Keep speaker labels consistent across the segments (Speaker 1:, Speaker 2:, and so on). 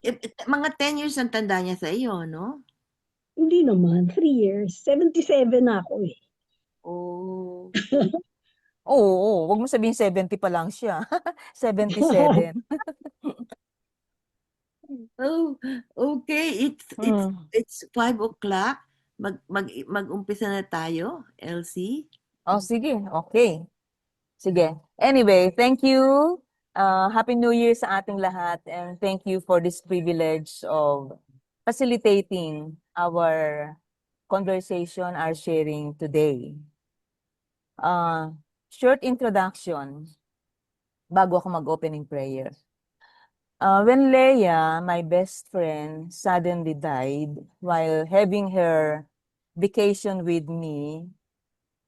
Speaker 1: Mga 10 years ang tanda niya sa iyo, no?
Speaker 2: Hindi naman, 3 years. 77 na ako eh.
Speaker 1: Oh.
Speaker 3: Oo, wag mo sabihin 70 pa lang siya. 77.
Speaker 1: Oh, okay.
Speaker 3: Hmm.
Speaker 1: It's 5 o'clock. Mag-umpisa na tayo, Elsie.
Speaker 3: Oh, sige. Okay. Sige. Anyway, thank you. Happy New Year sa ating lahat and thank you for this privilege of facilitating our conversation, our sharing today. Short introduction bago ako mag-opening prayer. When Leia, my best friend, suddenly died while having her vacation with me,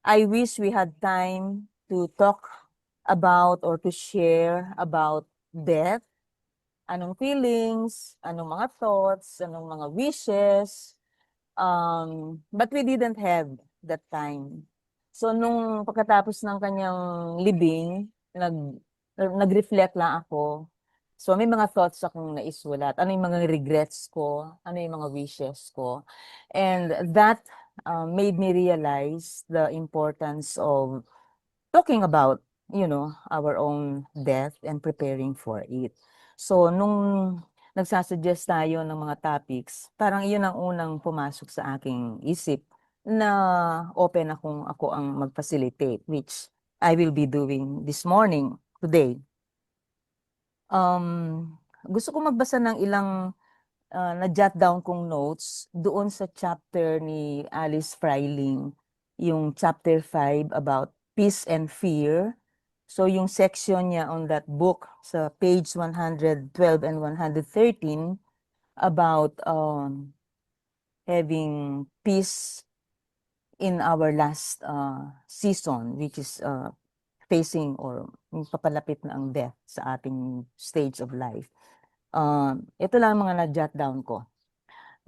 Speaker 3: I wish we had time to talk about or to share about death, anong feelings, anong mga thoughts, anong mga wishes, but we didn't have that time. So nung pagkatapos ng kanyang libing, nag-reflect lang ako. So may mga thoughts akong naisulat. Ano yung mga regrets ko? Ano yung mga wishes ko? And that made me realize the importance of talking about, our own death and preparing for it. So nung nagsasuggest tayo ng mga topics, parang iyon ang unang pumasok sa aking isip na open ako ang mag-facilitate, which I will be doing this morning, today. Gusto ko magbasa ng ilang na-jot down kong notes doon sa chapter ni Alice Freiling, yung chapter 5 about peace and fear. So yung section niya on that book sa page 112 and 113 about having peace in our last season, which is facing or papalapit na ang death sa ating stage of life. Ito lang mga na-jot down ko.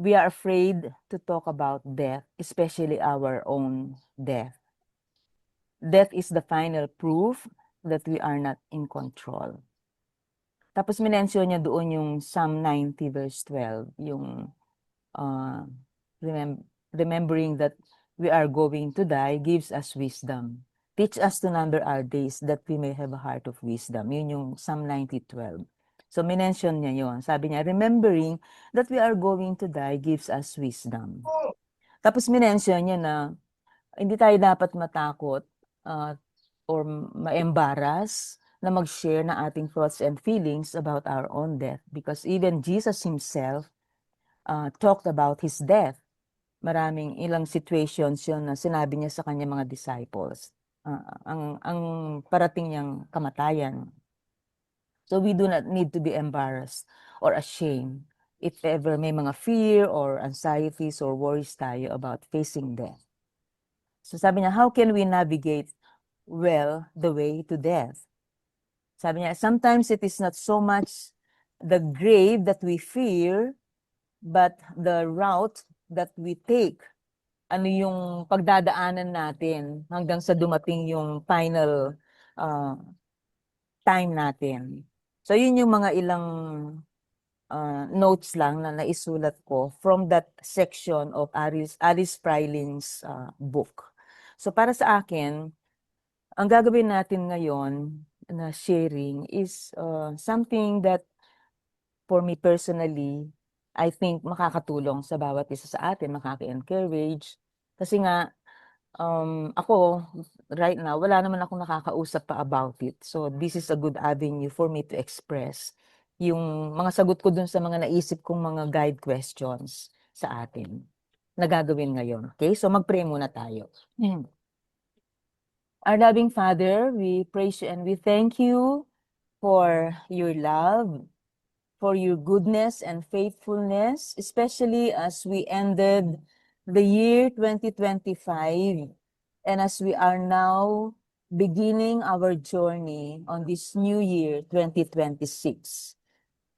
Speaker 3: We are afraid to talk about death, especially our own death. Death is the final proof that we are not in control. Tapos minention niya doon yung Psalm 90 verse 12, yung remembering that we are going to die gives us wisdom. Teach us to number our days that we may have a heart of wisdom. Yun yung Psalm 90:12. So minention niya yun. Sabi niya, remembering that we are going to die gives us wisdom. Tapos minention niya na hindi tayo dapat matakot or ma-embarrass na mag-share na ating thoughts and feelings about our own death because even Jesus himself talked about his death. Maraming ilang situations yun na sinabi niya sa kanya mga disciples. Ang parating niyang kamatayan. So we do not need to be embarrassed or ashamed if ever may mga fear or anxieties or worries tayo about facing death. So sabi niya, how can we navigate well the way to death? Sabi niya, sometimes it is not so much the grave that we fear, but the route that we take. Ano yung pagdadaanan natin hanggang sa dumating yung final time natin. So yun yung mga ilang notes lang na naisulat ko from that section of Alice Freiling's book. So para sa akin, ang gagawin natin ngayon na sharing is something that for me personally, I think makakatulong sa bawat isa sa atin, makaka-encourage. Kasi nga, ako, right now, wala naman akong nakakausap pa about it. So, this is a good avenue for me to express yung mga sagot ko dun sa mga naisip kong mga guide questions sa atin na gagawin ngayon. Okay? So, mag-pray muna tayo. Our loving Father, we praise you and we thank you for your love, for your goodness and faithfulness, especially as we ended the year 2025 and as we are now beginning our journey on this new year 2026.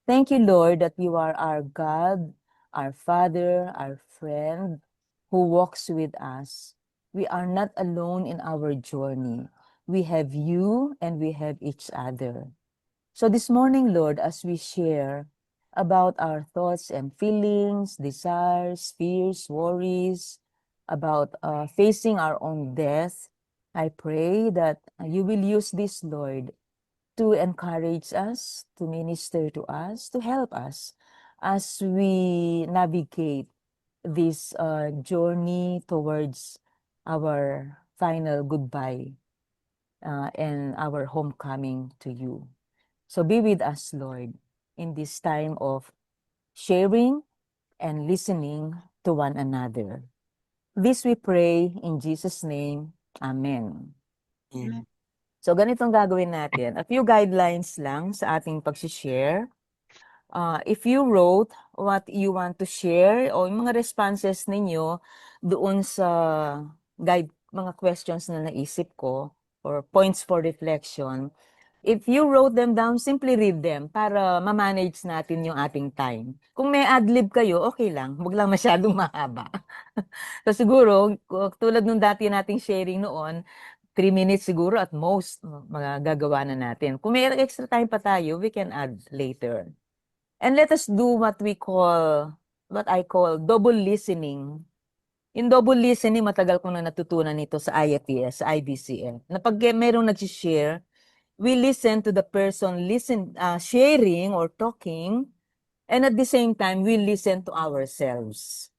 Speaker 3: Thank you, Lord, that you are our God, our Father, our friend who walks with us. We are not alone in our journey. We have you and we have each other. So this morning, Lord, as we share about our thoughts and feelings, desires, fears, worries, about facing our own death. I pray that you will use this, Lord, to encourage us, to minister to us, to help us as we navigate this journey towards our final goodbye and our homecoming to you. So be with us, Lord, in this time of sharing and listening to one another. This we pray in Jesus' name. Amen.
Speaker 1: Amen.
Speaker 3: So ganitong gagawin natin. A few guidelines lang sa ating pag-share. If you wrote what you want to share o yung mga responses ninyo doon sa mga questions na naisip ko or points for reflection, if you wrote them down, simply read them para ma-manage natin yung ating time. Kung may adlib kayo, okay lang. Huwag lang masyadong mahaba. So siguro, tulad nung dati nating sharing noon, 3 minutes siguro at most, magagawa na natin. Kung may extra time pa tayo, we can add later. And let us do what I call double listening. In double listening, matagal ko na natutunan ito sa IFES, sa IBCF. Na pag merong nag-share, we listen to the person sharing or talking, and at the same time, we listen to ourselves.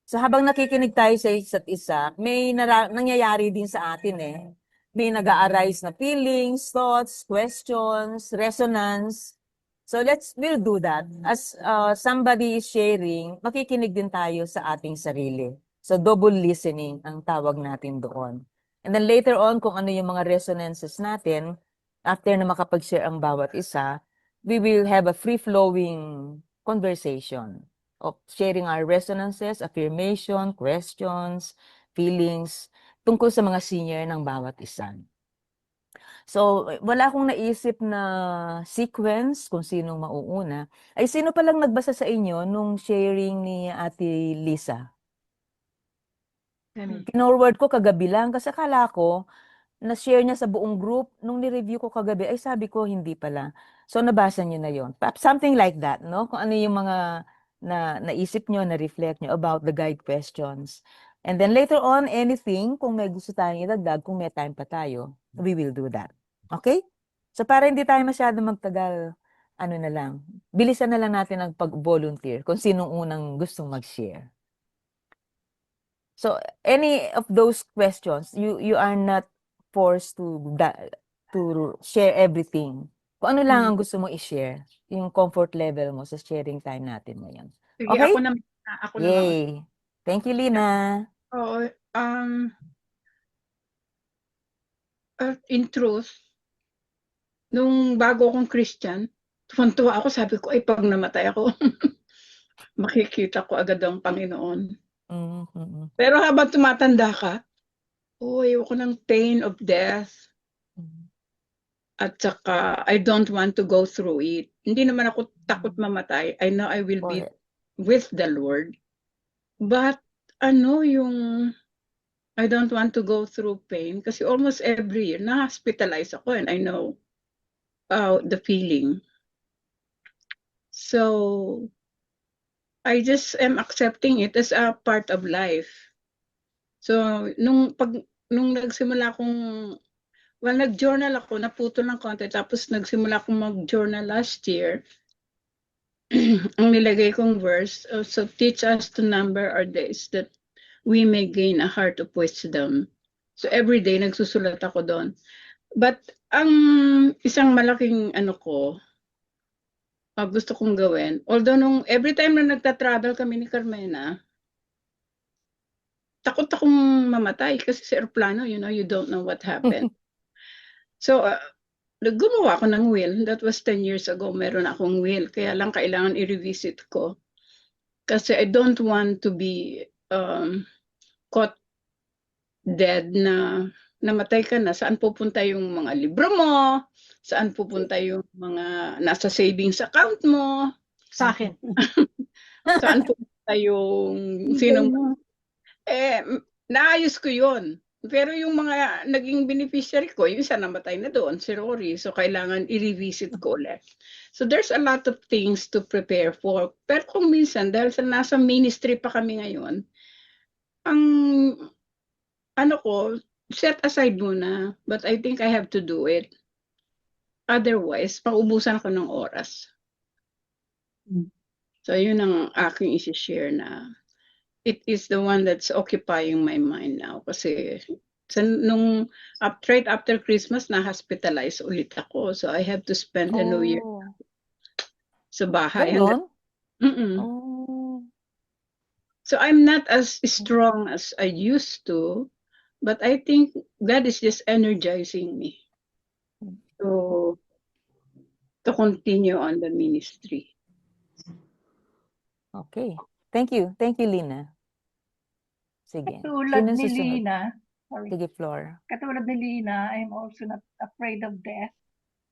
Speaker 3: So habang nakikinig tayo sa isa't isa, may nangyayari din sa atin eh. May nag-a-arise na feelings, thoughts, questions, resonance. So we'll do that. As somebody is sharing, makikinig din tayo sa ating sarili. So double listening ang tawag natin doon. And then later on, kung ano yung mga resonances natin, after na makapag-share ang bawat isa, we will have a free-flowing conversation of sharing our resonances, affirmation, questions, feelings, tungkol sa mga senior ng bawat isa. So, wala akong naisip na sequence kung sinong mauuna. Ay, sino palang nagbasa sa inyo nung sharing ni Ate Lisa? Kinorward ko kagabi lang kasi akala ko na-share niya sa buong group. Nung ni-review ko kagabi, ay sabi ko, hindi pala. So, nabasa niyo na yon. Something like that, no? Kung ano yung mga naisip niyo, na-reflect niyo about the guide questions. And then later on, anything, kung may gusto tayong idagdag, kung may time pa tayo, we will do that. Okay? So, para hindi tayo masyado magtagal, ano na lang, bilisan na lang natin ang pag-volunteer kung sinong unang gustong mag-share. So, any of those questions, you are not forced to share everything. Kung ano lang ang gusto mo i-share, yung comfort level mo sa sharing time natin ngayon.
Speaker 4: Sige,
Speaker 3: Okay?
Speaker 4: ako naman.
Speaker 3: Yay! Thank you, Lina.
Speaker 4: Oo, in truth, nung bago akong Christian, tuwan-tuwa ako, sabi ko, ay pag namatay ako, makikita ko agad ang Panginoon. Pero habang tumatanda ka, ayoko ng pain of death. At saka, I don't want to go through it. Hindi naman ako takot mamatay. I know I will be with the Lord. But, yung I don't want to go through pain kasi almost every year na-hospitalize ako and I know the feeling. So, I just am accepting it as a part of life. So, nung nagsimula akong, nag-journal ako, naputol ng konti, tapos nagsimula akong mag-journal last year, ang nilagay kong verse, so teach us to number our days that we may gain a heart of wisdom. So every day nagsusulat ako doon. But ang isang malaking gusto kong gawin, although every time na nagta-travel kami ni Carmena, takot akong mamatay kasi sa aeroplano, you don't know what happened. So, gumawa ako ng will. That was 10 years ago. Meron akong will. Kaya lang kailangan i-revisit ko. Kasi I don't want to be caught dead na namatay ka na. Saan pupunta yung mga libro mo? Saan pupunta yung mga nasa savings account mo?
Speaker 2: Sa akin.
Speaker 4: Saan pupunta yung sinong... naayos ko yun. Pero yung mga naging beneficiary ko, yung isa namatay na doon, si Rory. So, kailangan i-revisit ko ulit. So there's a lot of things to prepare for. Pero kung minsan, dahil sa nasa ministry pa kami ngayon, ang ano ko, set aside muna. But I think I have to do it. Otherwise, paubusan ako ng oras.
Speaker 2: Mm.
Speaker 4: So yun ang aking isi-share na it is the one that's occupying my mind now. Kasi nung right after Christmas, na-hospitalize ulit ako. So I have to spend the New Year
Speaker 3: Oh,
Speaker 4: sa bahay.
Speaker 3: ganon?
Speaker 4: Mm-mm.
Speaker 3: Oh,
Speaker 4: So I'm not as strong as I used to, but I think that is just energizing me to continue on the ministry.
Speaker 3: okay. Thank you. Thank you, Lina. Sige.
Speaker 5: Katulad
Speaker 3: Sino
Speaker 5: ni
Speaker 3: susunod?
Speaker 5: Lina, sorry,
Speaker 3: Sige, Flor.
Speaker 5: katulad ni Lina, I'm also not afraid of death,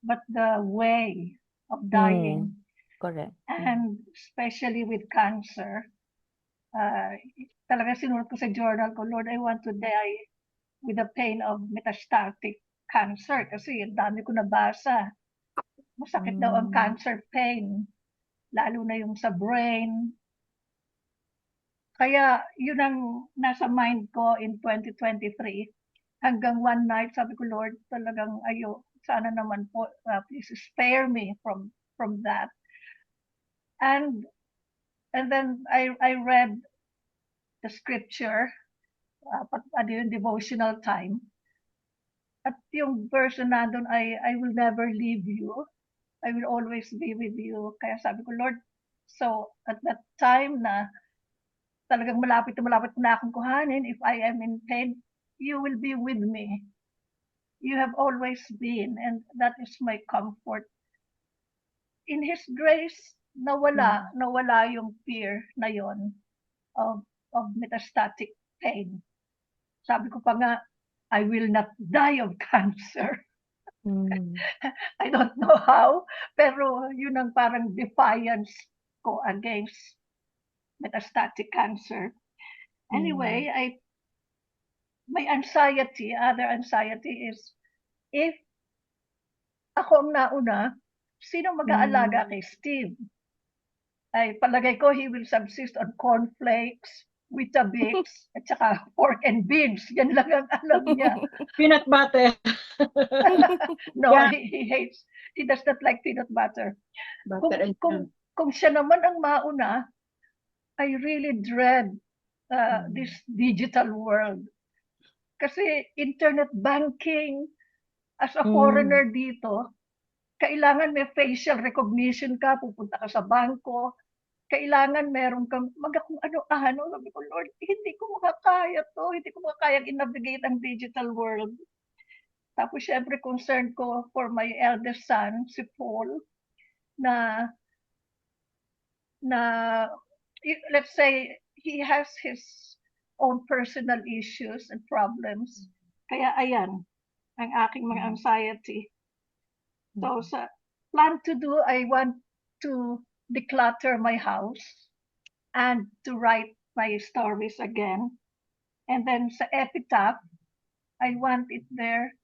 Speaker 5: but the way of dying,
Speaker 3: Correct.
Speaker 5: and especially with cancer, talaga sinulat ko sa journal ko, Lord, I want to die with the pain of metastatic cancer kasi ang dami ko nabasa. Masakit daw ang cancer pain, lalo na yung sa brain. Kaya yun ang nasa mind ko in 2023. Hanggang one night, sabi ko, Lord, talagang sana naman po, please spare me from that. And then I read the scripture, yung devotional time. At yung verse na nandun ay, I will never leave you. I will always be with you. Kaya sabi ko, Lord, so at that time na talagang malapit na akong kuhanin, if I am in pain, you will be with me. You have always been, and that is my comfort. In His grace, nawala yung fear na yon of metastatic pain. Sabi ko pa nga, I will not die of cancer. I don't know how, pero yun ang parang defiance ko against metastatic cancer. Anyway, my other anxiety is, if ako ang nauna, sino mag-aalaga kay Steve? Ay palagay ko he will subsist on cornflakes, Weetabix, at saka pork and beans. Yan lang ang alam niya.
Speaker 4: Peanut butter.
Speaker 5: No,
Speaker 4: Yeah.
Speaker 5: he does not like peanut butter.
Speaker 4: Butter and
Speaker 5: Kung siya naman ang mauna, I really dread this digital world. Kasi internet banking, as a foreigner dito, kailangan may facial recognition ka, pupunta ka sa bangko, kailangan meron kang kung ano-ano. Sabi ko, Lord, hindi ko makakaya to, hindi ko makakayang i-navigate ang digital world. Tapos syempre concerned ko for my eldest son, si Paul, na let's say he has his own personal issues and problems. Kaya ayan, ang aking mga anxiety. So sa plan to do, I want to declutter my house and to write my stories again. And then sa epitaph, I want it there,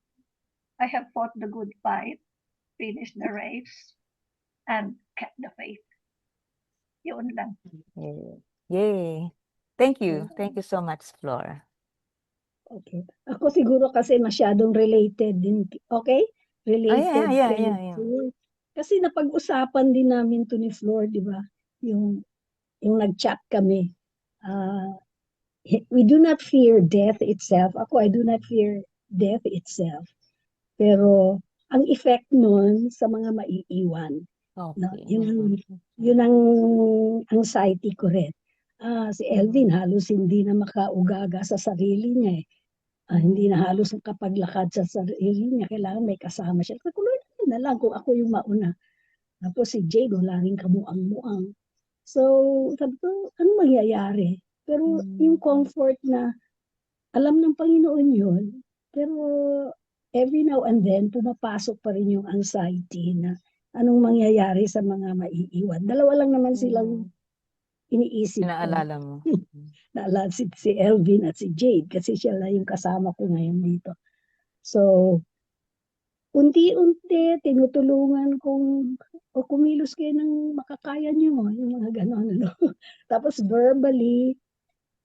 Speaker 5: I have fought the good fight, finished the race, and kept the faith. Yun lang.
Speaker 3: Yay. Thank you. Thank you so much, Flor.
Speaker 2: Okay. Ako siguro kasi masyadong related din. Okay? Related.
Speaker 3: Yeah.
Speaker 2: Kasi napag-usapan din namin to ni Flor, di ba? Yung nag-chat kami. We do not fear death itself. Ako, I do not fear death itself. Pero ang effect nun sa mga maiiwan. No,
Speaker 3: Okay.
Speaker 2: yun ang anxiety ko rin. Si Elvin halos hindi na makaugaga sa sarili niya eh. Hindi na halos kapaglakad sa sarili niya. Kailangan may kasama siya. Kaya Lord, na lang kung ako yung mauna. Tapos si Jade, wala rin kamuang-muang. So, sabi ko, ano mangyayari? Pero yung comfort na alam ng Panginoon yun, pero every now and then, pumapasok pa rin yung anxiety na anong mangyayari sa mga maiiwan. Dalawa lang naman silang iniisip ko.
Speaker 3: Inaalala mo.
Speaker 2: Naalala si Elvin at si Jade kasi siya lang yung kasama ko ngayon dito. So, unti-unti, tinutulungan kong, o kumilos kayo ng makakaya nyo, yung mga ganon, ano. Tapos verbally,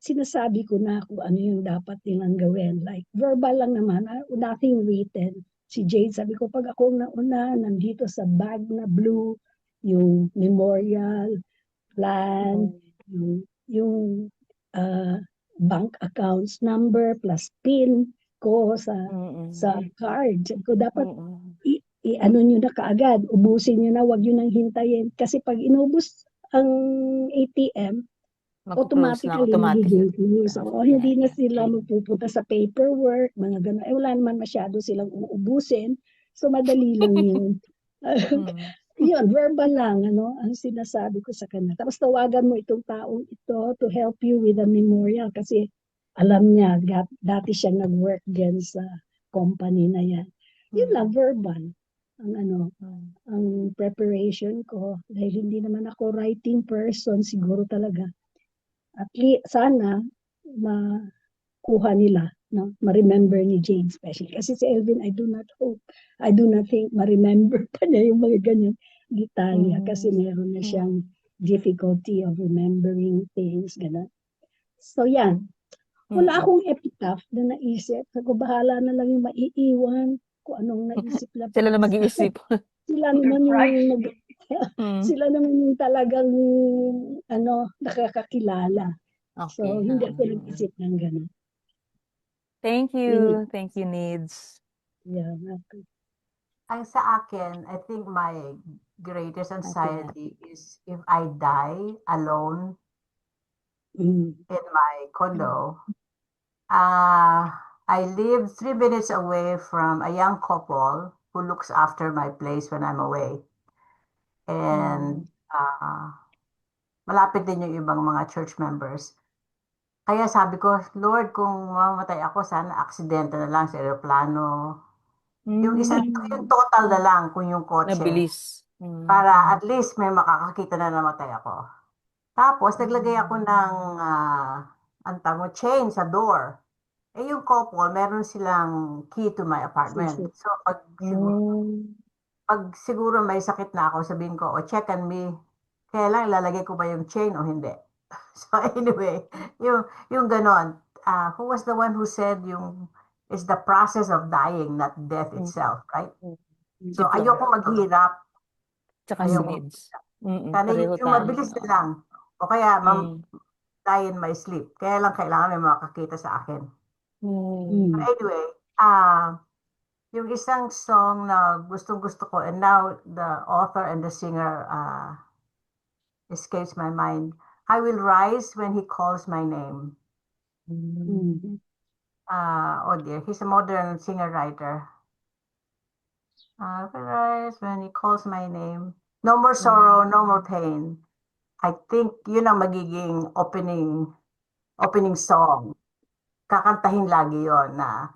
Speaker 2: sinasabi ko na kung ano yung dapat nilang gawin. Like, verbal lang naman, nothing written. Si Jade, sabi ko, pag ako nauna, nandito sa bag na blue, yung memorial, plan, yung bank accounts number plus PIN ko sa card. Sabi ko, dapat ano nyo na kaagad, ubusin nyo na, wag nyo nang hintayin. Kasi pag inubos ang ATM,
Speaker 3: Magko-close lang,
Speaker 2: automatically
Speaker 3: automatic.
Speaker 2: magiging close. O, hindi na sila
Speaker 3: Okay.
Speaker 2: magpupunta sa paperwork, mga gano'n. Wala naman masyado silang uubusin. So, madali lang yun. Yun, verbal lang, ano, ang sinasabi ko sa kanya. Tapos tawagan mo itong taong ito to help you with the memorial kasi alam niya, dati siya nag-work din sa company na yan. Yun lang, verbal. Ang ano, ang preparation ko, dahil hindi naman ako writing person, siguro talaga. At least, sana, makuha nila, no? Ma-remember ni Jane especially. Kasi si Elvin, I do not think ma-remember pa niya yung mga ganyan detalya kasi meron na siyang difficulty of remembering things, gano'n. So, yan. Wala akong epitaph na naisip. Sabi ko, bahala na lang yung maiiwan kung anong naisip lang.
Speaker 3: Sila na mag-iisip.
Speaker 2: Sila naman yung sila naman yung talagang nakakakilala. So,
Speaker 3: Okay.
Speaker 2: hindi ako nag-isip ng gano'n.
Speaker 3: Thank you. Thank you, Needs.
Speaker 2: Yeah, okay.
Speaker 6: Ang sa akin, I think my greatest anxiety is if I die alone in my condo. I live 3 minutes away from a young couple who looks after my place when I'm away. And malapit din yung ibang mga church members. Kaya sabi ko, Lord, kung mamamatay ako, sana aksidente na lang sa aeroplano. Yung total na lang kung yung kotse.
Speaker 3: Nabilis.
Speaker 6: Para at least may makakakita na namatay ako. Tapos, naglagay ako ng chain sa door. Eh, yung couple, meron silang key to my apartment. So, pag siguro may sakit na ako, sabihin ko, check on me. Kaya lang, ilalagay ko ba yung chain o hindi? So, anyway, yung ganon. Who was the one who said it's the process of dying, not death itself, right? So, ayoko maghirap.
Speaker 3: Tsaka si Needs.
Speaker 6: Sana yung mabilis na lang. O kaya, die in my sleep. Kaya lang kailangan may makakita sa akin. But anyway, yung isang song na gustong-gusto ko, and now the author and the singer escapes my mind. I will rise when he calls my name. Oh dear, he's a modern singer-writer. I will rise when he calls my name. No more sorrow, no more pain. I think yun ang magiging opening song. Kakantahin lagi yon na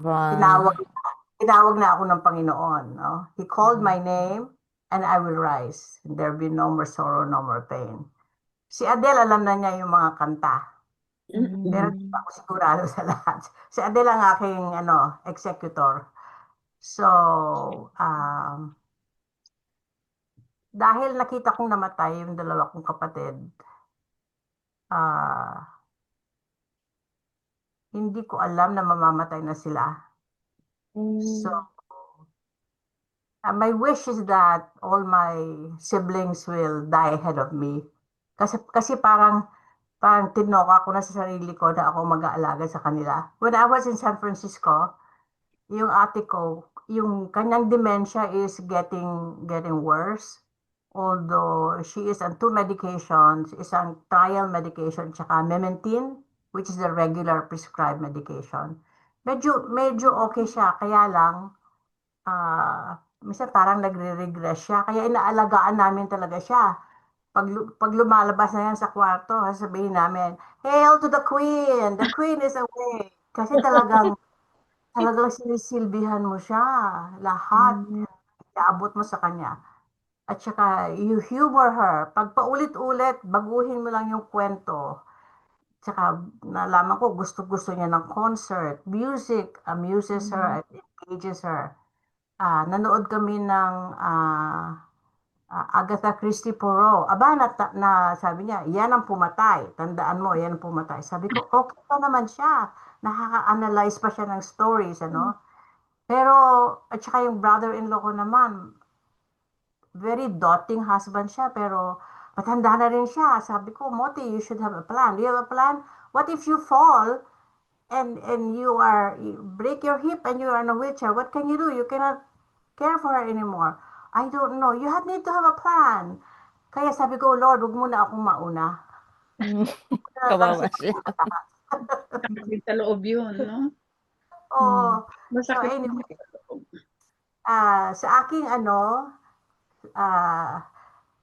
Speaker 6: tinawag na ako ng Panginoon. No? He called my name and I will rise. There'll be no more sorrow, no more pain. Si Adele, alam na niya yung mga kanta. Pero di pa ako sigurado sa lahat. Si Adele ang aking executor. So, dahil nakita kong namatay yung dalawa kong kapatid, hindi ko alam na mamamatay na sila. So, my wish is that all my siblings will die ahead of me. Kasi parang tinoka ko na sa sarili ko na ako mag-aalaga sa kanila. When I was in San Francisco, yung ate ko, yung kanyang dementia is getting worse. Although she is on 2 medications, isang trial medication tsaka Memantine, which is the regular prescribed medication. Medyo okay siya, kaya lang minsan parang nagre-regress siya. Kaya inaalagaan namin talaga siya. Pag lumalabas na yan sa kwarto, sasabihin namin, "Hail to the Queen! The Queen is awake!" Kasi talagang sinisilbihan mo siya. Lahat, iaabot mo sa kanya. At saka, you humor her. Pag paulit-ulit, baguhin mo lang yung kwento. Tsaka, nalaman ko, gusto-gusto niya ng concert. Music amuses her and engages her. nanood kami ng Agatha Christie Poirot. Aba, sabi niya, yan ang pumatay. Tandaan mo, yan ang pumatay. Sabi ko, okay pa naman siya. Nakaka-analyze pa siya ng stories, ano? Pero, at saka yung brother-in-law ko naman, very doting husband siya, pero matanda na rin siya. Sabi ko, Moti, you should have a plan. Do you have a plan? What if you fall and you break your hip and you are in a wheelchair? What can you do? You cannot care for her anymore. I don't know. You need to have a plan. Kaya sabi ko, Lord, huwag muna akong mauna.
Speaker 3: Kawawa siya.
Speaker 4: Sakit sa loob yun, no?
Speaker 6: Oh, so
Speaker 4: Masakit
Speaker 6: anyway,
Speaker 4: sa loob.
Speaker 6: sa aking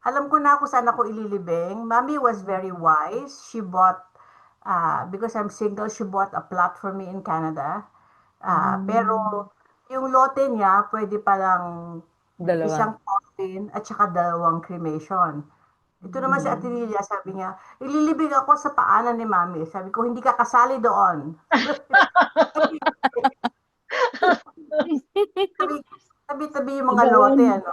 Speaker 6: alam ko na kung saan ako ililibing. Mommy was very wise. She bought, because I'm single, she bought a plot for me in Canada. Pero yung lote niya, pwede palang
Speaker 3: Dalawa.
Speaker 6: isang coffin at saka 2 cremation. Ito naman si Ate Lilia, sabi niya, ililibing ako sa paanan ni Mami. Sabi ko, hindi ka kasali doon. Tabi-tabi yung mga lote, ano.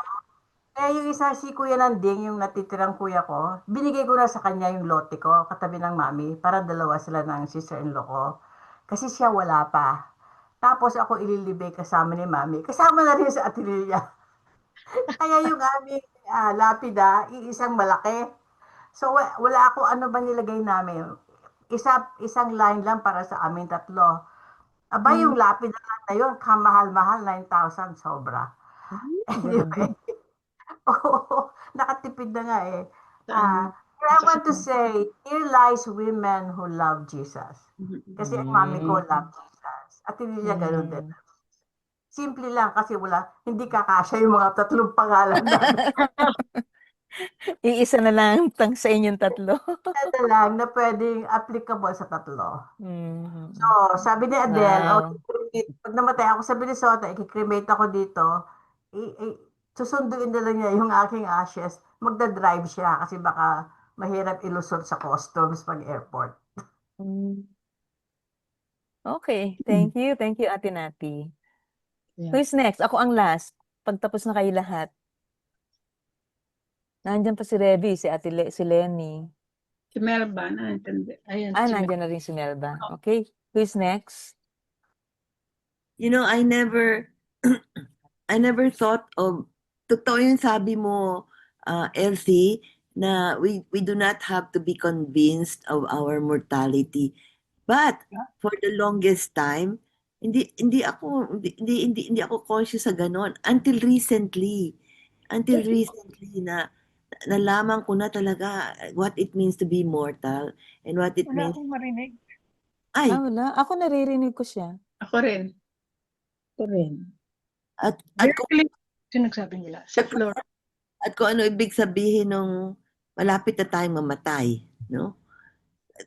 Speaker 6: Kaya yung isa si Kuya Nanding, yung natitirang kuya ko, binigay ko na sa kanya yung lote ko, katabi ng Mami, para dalawa sila ng sister-in-law ko. Kasi siya wala pa. Tapos ako ililibing kasama ni Mami. Kasama na rin sa Ate Lilia. Kaya yung aming lapida, iisang malaki. So wala ako ano ba nilagay namin. Isang line lang para sa amin tatlo. Aba yung lapida lang na yun, kamahal-mahal, 9,000 sobra. Anyway, nakatipid na nga eh. But I want to say, here lies women who love Jesus. Kasi ang mami ko love Jesus. At hindi niya ganun din. Simple lang kasi hindi kakasya yung mga 3 pangalan namin.
Speaker 3: Iisa na lang sa inyong tatlo.
Speaker 6: Ito lang na pwedeng applicable sa 3.
Speaker 3: Mhm.
Speaker 6: So, sabi ni Adele,
Speaker 3: Wow.
Speaker 6: pag namatay ako sa Minnesota, i-cremate ako dito, susunduin nila niya yung aking ashes, magdadrive siya kasi baka mahirap ilusot sa customs pag airport.
Speaker 3: Okay, thank you. Thank you, Ate Nati.
Speaker 2: Yeah.
Speaker 3: Who's next? Ako ang last. Pagtapos na kayo lahat. Nandiyan pa si Revy, si si Lenny.
Speaker 4: Si Melba, naintindi. Ayan, si Melba.
Speaker 3: Nandiyan na rin si Melba. Okay, who's next?
Speaker 1: You know, I never thought of, totoo yung sabi mo, Elsie, na we do not have to be convinced of our mortality. But for the longest time, hindi ako conscious sa ganon until recently na nalaman ko na talaga what it means to be mortal and what it
Speaker 5: Wala
Speaker 1: means.
Speaker 5: akong marinig.
Speaker 1: Ay,
Speaker 3: Wala. Ako naririnig ko siya.
Speaker 4: Ako rin.
Speaker 2: Ito rin.
Speaker 1: at
Speaker 4: Directly, sinagsabi nila. Sa floor.
Speaker 1: at kung ano ibig sabihin nung malapit na tayong mamatay, no?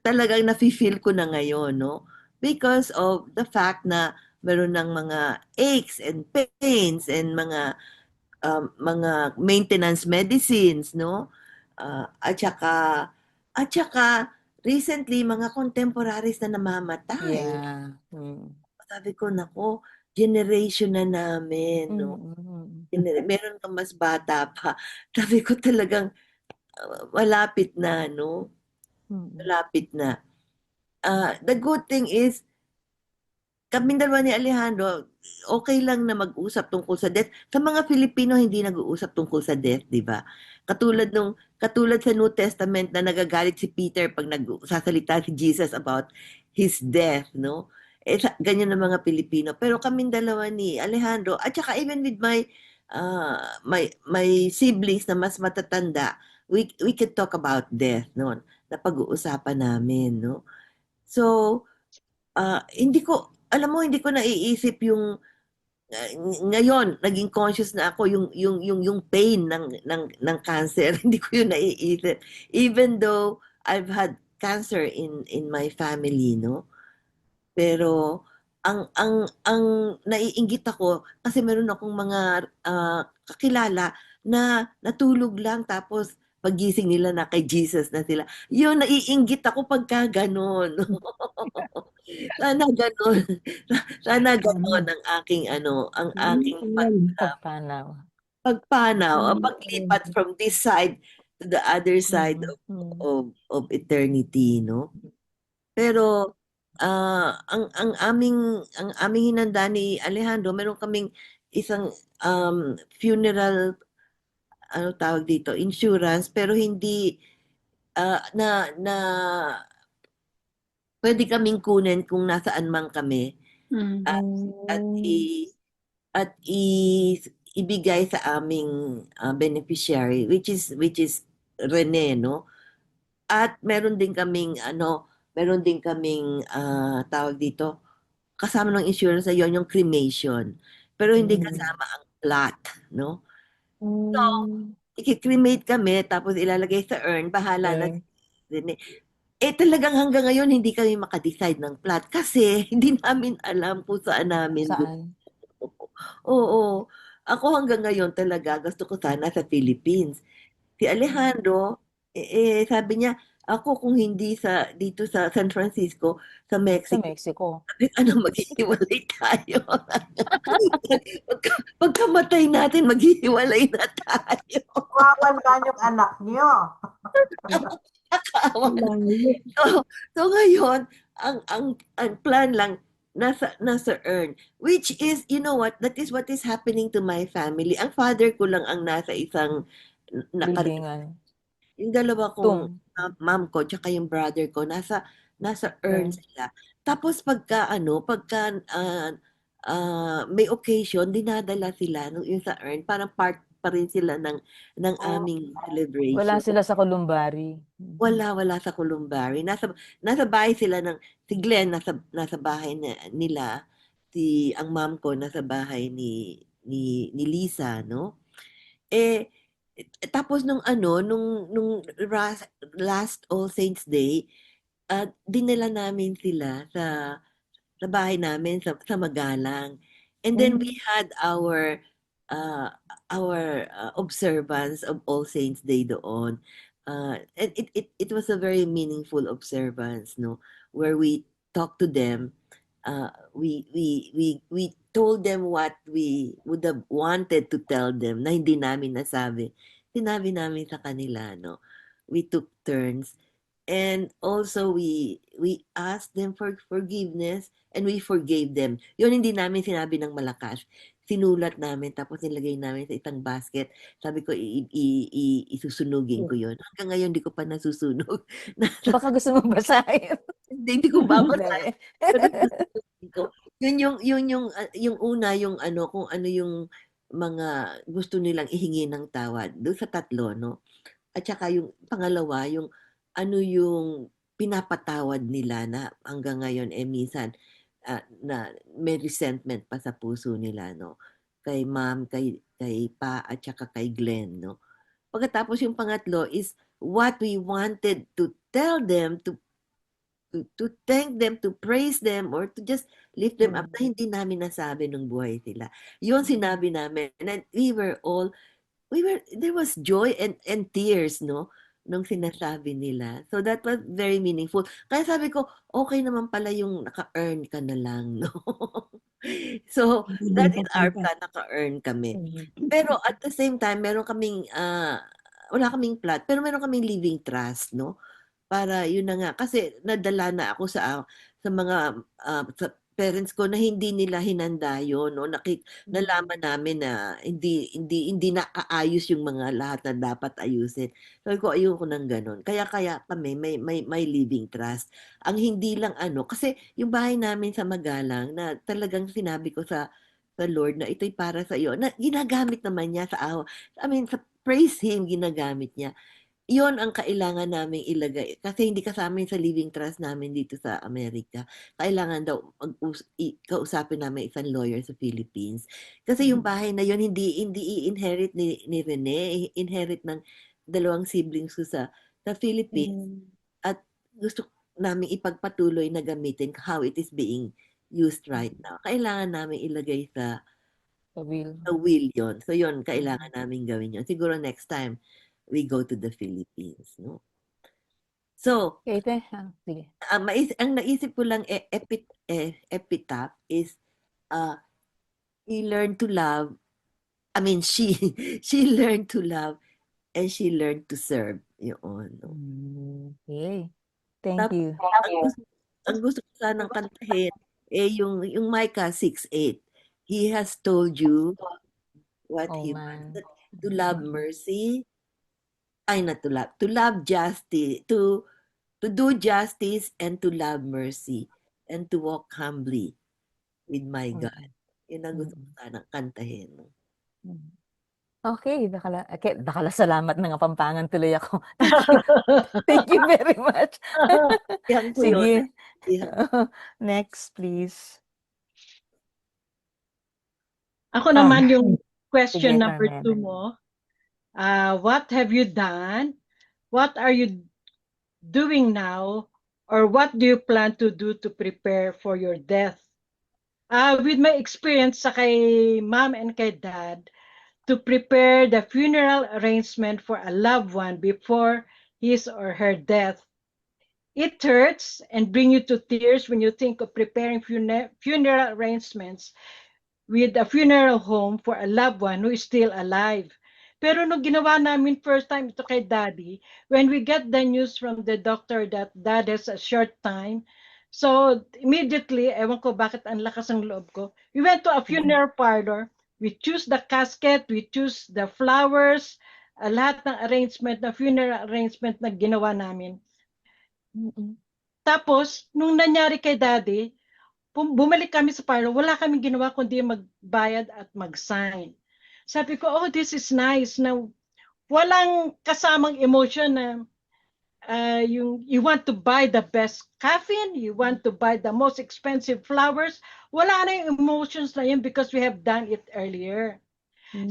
Speaker 1: Talagang nafe-feel ko na ngayon, no? Because of the fact na meron ng mga aches and pains and mga maintenance medicines, no? At saka recently mga contemporaries na namamatay.
Speaker 3: Yeah.
Speaker 1: Sabi ko, nako, generation na namin, no? Meron kang mas bata pa. Sabi ko talagang malapit na, no? Malapit na. The good thing is, kaming dalawa ni Alejandro, okay lang na mag-usap tungkol sa death. Sa mga Filipino, hindi nag-uusap tungkol sa death, di ba? Katulad sa New Testament na nagagalit si Peter pag nagsasalita si Jesus about his death, no? Ganyan ng mga Pilipino. Pero kaming dalawa ni Alejandro, at saka even with my siblings na mas matatanda, we could talk about death, no? Na pag-uusapan namin, no? So, hindi ko naiisip yung ngayon naging conscious na ako yung pain ng cancer. Hindi ko yun naiisip even though I've had cancer in my family, no? Pero ang naiinggit ako kasi meron akong mga kakilala na natulog lang tapos paggising nila na kay Jesus na sila. Yun, naiinggit ako pagka ganon. Sana gano'n. Sana gano'n
Speaker 2: Tama.
Speaker 1: ang aking ano, ang
Speaker 2: Tama
Speaker 1: aking
Speaker 2: yan.
Speaker 3: Pagpanaw.
Speaker 1: pagpanaw, ang
Speaker 2: Tama yan.
Speaker 1: paglipat from this side to the other side
Speaker 3: Mm.
Speaker 1: of eternity, no? Pero ang aming hinanda ni Alejandro, meron kaming isang funeral, ano tawag dito, insurance, pero hindi na pwede kaming kunin kung nasaan man kami
Speaker 4: Mm.
Speaker 1: at at i at ibigay sa aming beneficiary, which is Rene, no? At meron din kaming tawag dito, kasama ng insurance na yon yung cremation. Pero hindi kasama ang plot, no? So,
Speaker 3: Mm.
Speaker 1: i-cremate kami tapos ilalagay sa urn, bahala na
Speaker 3: Okay.
Speaker 1: si Rene. Talagang hanggang ngayon hindi kami maka-decide ng plot kasi hindi namin alam kung saan namin gusto.
Speaker 3: Saan?
Speaker 1: Oo. Ako hanggang ngayon talaga gusto ko sana sa Philippines. Si Alejandro, sabi niya, ako kung hindi dito sa San Francisco, sa
Speaker 3: Sa
Speaker 1: Mexico,
Speaker 3: Mexico.
Speaker 1: ano maghihiwalay tayo. Pagkamatay natin, maghihiwalay na tayo.
Speaker 6: Kawawa naman yung anak niyo.
Speaker 1: Nakakaawa.
Speaker 2: Layo.
Speaker 1: So ngayon, ang plan lang, nasa urn. Which is, you know what, that is what is happening to my family. Ang father ko lang ang nasa isang
Speaker 3: Libingan.
Speaker 1: yung dalawa kong
Speaker 3: Tung.
Speaker 1: mom ko tsaka yung brother ko nasa urn
Speaker 3: Okay.
Speaker 1: sila. Tapos pagka may occasion dinadala sila yung sa urn, parang part pa rin sila ng aming
Speaker 3: Wala
Speaker 1: celebration.
Speaker 3: sila sa Columbari.
Speaker 1: Wala sa Columbari. Nasa bahay sila si Glenn nasa bahay nila, ang mom ko nasa bahay ni Lisa, no? Eh, tapos last All Saints Day, dinala namin sila sa bahay namin sa Magalang. And then we had our observance of All Saints Day doon. And it was a very meaningful observance, no, where we talked to them. We told them what we would have wanted to tell them na hindi namin nasabi. Sinabi namin sa kanila, no. We took turns. And also we asked them for forgiveness and we forgave them. Yun hindi namin sinabi ng malakas. Sinulat namin tapos nilagay namin sa isang basket. Sabi ko isusunugin ko yun. Hanggang ngayon di ko pa nasusunog.
Speaker 3: Baka gusto mong basahin.
Speaker 1: Hindi ko babasahin.
Speaker 3: Hindi.
Speaker 1: Yung una, yung ano, kung ano yung mga gusto nilang ihingi ng tawad. Doon sa tatlo, no? At saka yung pangalawa, yung ano yung pinapatawad nila na hanggang ngayon minsan na may resentment pa sa puso nila, no? Kay ma'am, kay pa, at saka kay Glenn, no? Pagkatapos yung pangatlo is what we wanted to tell them, to thank them, to praise them, or to just lift them up na hindi namin nasabi nung buhay sila. Yun sinabi namin. And there was joy and tears, no? Nung sinasabi nila. So that was very meaningful. Kaya sabi ko, okay naman pala yung naka-earn ka na lang, no? So, that is our plan, naka-earn kami. Pero at the same time, wala kaming plot, pero meron kaming living trust, no? Para yun na nga, kasi nadala na ako sa mga sa parents ko na hindi nila hinanda yun, no? Nalaman namin na hindi nakaayos yung mga lahat na dapat ayusin. Sabi ko, ayoko ng ganun. Kaya kami may living trust. Ang hindi lang kasi yung bahay namin sa Magalang na talagang sinabi ko sa Lord na ito'y para sa iyo. Na ginagamit naman niya sa praise Him, ginagamit niya. Iyon ang kailangan naming ilagay kasi hindi kasama yun sa living trust namin dito sa Amerika. Kailangan daw kausapin namin isang lawyer sa Philippines. Kasi yung bahay na yun hindi i-inherit ni Rene, inherit ng dalawang siblings ko sa Philippines. At gusto namin ipagpatuloy na gamitin how it is being used right now. Kailangan namin ilagay sa will yun. So yun, kailangan namin gawin yun. Siguro next time we go to the Philippines, no? So,
Speaker 3: Okay, sige.
Speaker 1: ang naisip ko lang epitaph is he learned to love. I mean, she she learned to love and she learned to serve. Yun. No?
Speaker 3: Okay. Thank
Speaker 1: Tapos,
Speaker 3: you.
Speaker 1: ang gusto ko sanang kantahin, yung Micah 6:8. He has told you what
Speaker 3: Oh
Speaker 1: he
Speaker 3: man.
Speaker 1: wants. To love mercy, not to love justice, to do justice and to love mercy and to walk humbly with my God. Yun ang gusto ko sanang kantahin. No?
Speaker 3: Okay, dakala salamat na nga Pampangan tuloy ako. Thank you very much.
Speaker 1: Yan ko yun.
Speaker 3: Sige.
Speaker 1: Yeah.
Speaker 3: Next, please.
Speaker 7: Ako naman yung
Speaker 3: Sige,
Speaker 7: question number
Speaker 3: Carmen.
Speaker 7: 2 mo. What have you done? What are you doing now? Or what do you plan to do to prepare for your death? With my experience sa kay mom and kay dad, to prepare the funeral arrangement for a loved one before his or her death. It hurts and bring you to tears when you think of preparing funeral arrangements with a funeral home for a loved one who is still alive. Pero nung ginawa namin first time ito kay Daddy, when we get the news from the doctor that Dad has a short time, so immediately, ewan ko bakit ang lakas ng loob ko, we went to a funeral parlor, we choose the casket, we choose the flowers, lahat ng arrangement, na funeral arrangement na ginawa namin. Tapos, nung nangyari kay Daddy, bumalik kami sa parlor, wala kaming ginawa kundi magbayad at mag-sign. Sabi ko, oh, this is nice. Na walang kasamang emotion na you want to buy the best coffin, you want to buy the most expensive flowers. Wala na yung emotions na yun because we have done it earlier.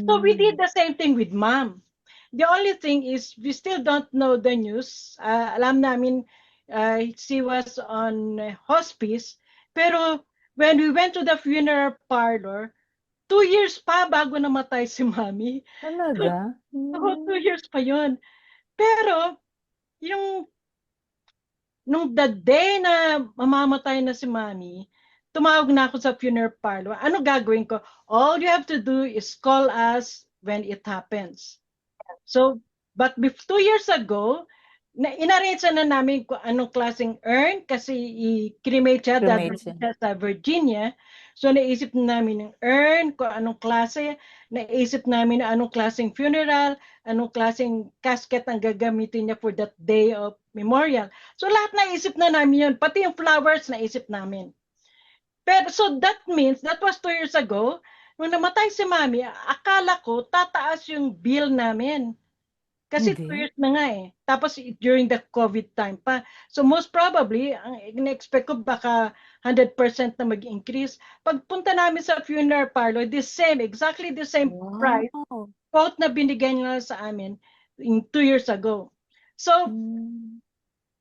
Speaker 7: So we did the same thing with Mom. The only thing is we still don't know the news. Alam namin she was on hospice. Pero when we went to the funeral parlor, 2 years pa bago namatay si Mami.
Speaker 3: Talaga?
Speaker 7: Ako, 2 years pa yun. Pero, nung the day na mamamatay na si Mami, tumawag na ako sa funeral parlor. Ano gagawin ko? All you have to do is call us when it happens. So, but 2 years ago, inarrange na namin kung anong klaseng urn kasi i-cremate siya, dadalhin siya sa Virginia. So, naisip namin yung urn, kung anong klase, naisip namin anong klaseng funeral, anong klaseng casket ang gagamitin niya for that day of memorial. So, lahat naisip na namin yun, pati yung flowers naisip namin. Pero, so that means, that was 2 years ago, nung namatay si Mami, akala ko tataas yung bill namin. Kasi 2 years na nga eh. Tapos during the COVID time pa. So most probably, ang in-expect ko baka 100% na mag-increase. Pagpunta namin sa funeral parlor, exactly the same price, quote na binigay nila sa amin 2 years ago. So,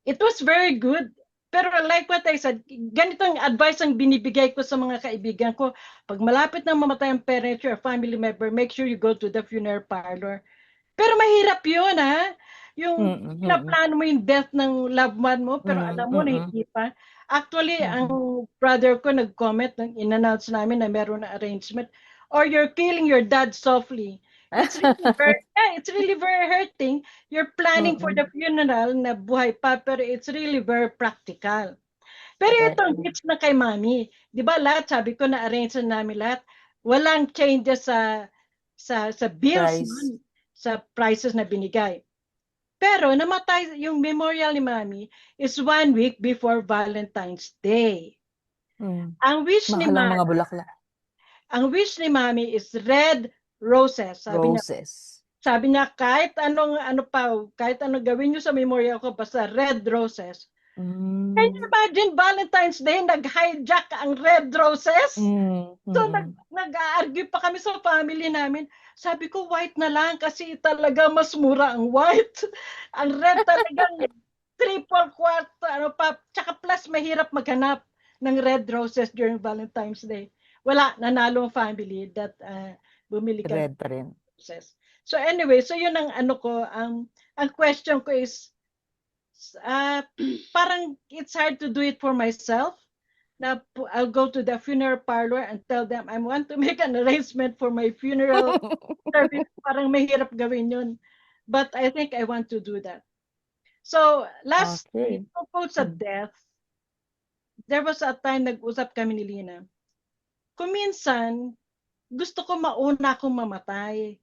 Speaker 7: it was very good. Pero like what I said, ganitong advice ang binibigay ko sa mga kaibigan ko. Pag malapit na mamatay ang parent or family member, make sure you go to the funeral parlor. Pero mahirap yun, ha? Yung pinaplano mo yung death ng loved one mo, pero alam mo na hindi pa. Actually, ang brother ko nag-comment nung in-announce namin na meron na arrangement, or you're killing your dad softly. It's really very hurting. You're planning for the funeral na buhay pa, pero it's really very practical. Pero itong gifts na kay Mami, di ba lahat, sabi ko na-arrange na namin lahat, walang changes sa bills nun, sa prices na binigay. Pero namatay yung memorial ni Mami is 1 week before Valentine's Day. Ang wish ni Mami,
Speaker 3: mga bulaklak.
Speaker 7: Ang wish ni Mami is red roses. Sabi niya kahit anong gawin niyo sa memorial ko basta red roses. Can you imagine Valentine's Day nag-hijack ang red roses? So nag-argue pa kami sa family namin. Sabi ko white na lang kasi talaga mas mura ang white. Ang red talagang triple quarter tsaka plus mahirap maghanap ng red roses during Valentine's Day. Wala, nanalo ang family that bumili ka
Speaker 3: red pa rin.
Speaker 7: So anyway, so yun ang ko, ang question ko is, parang it's hard to do it for myself. Na I'll go to the funeral parlor and tell them I want to make an arrangement for my funeral service. Parang mahirap gawin yun. But I think I want to do that. So last
Speaker 3: Okay.
Speaker 7: tungkol sa death, there was a time nag-usap kami ni Lina. Kung minsan, gusto ko mauna akong mamatay.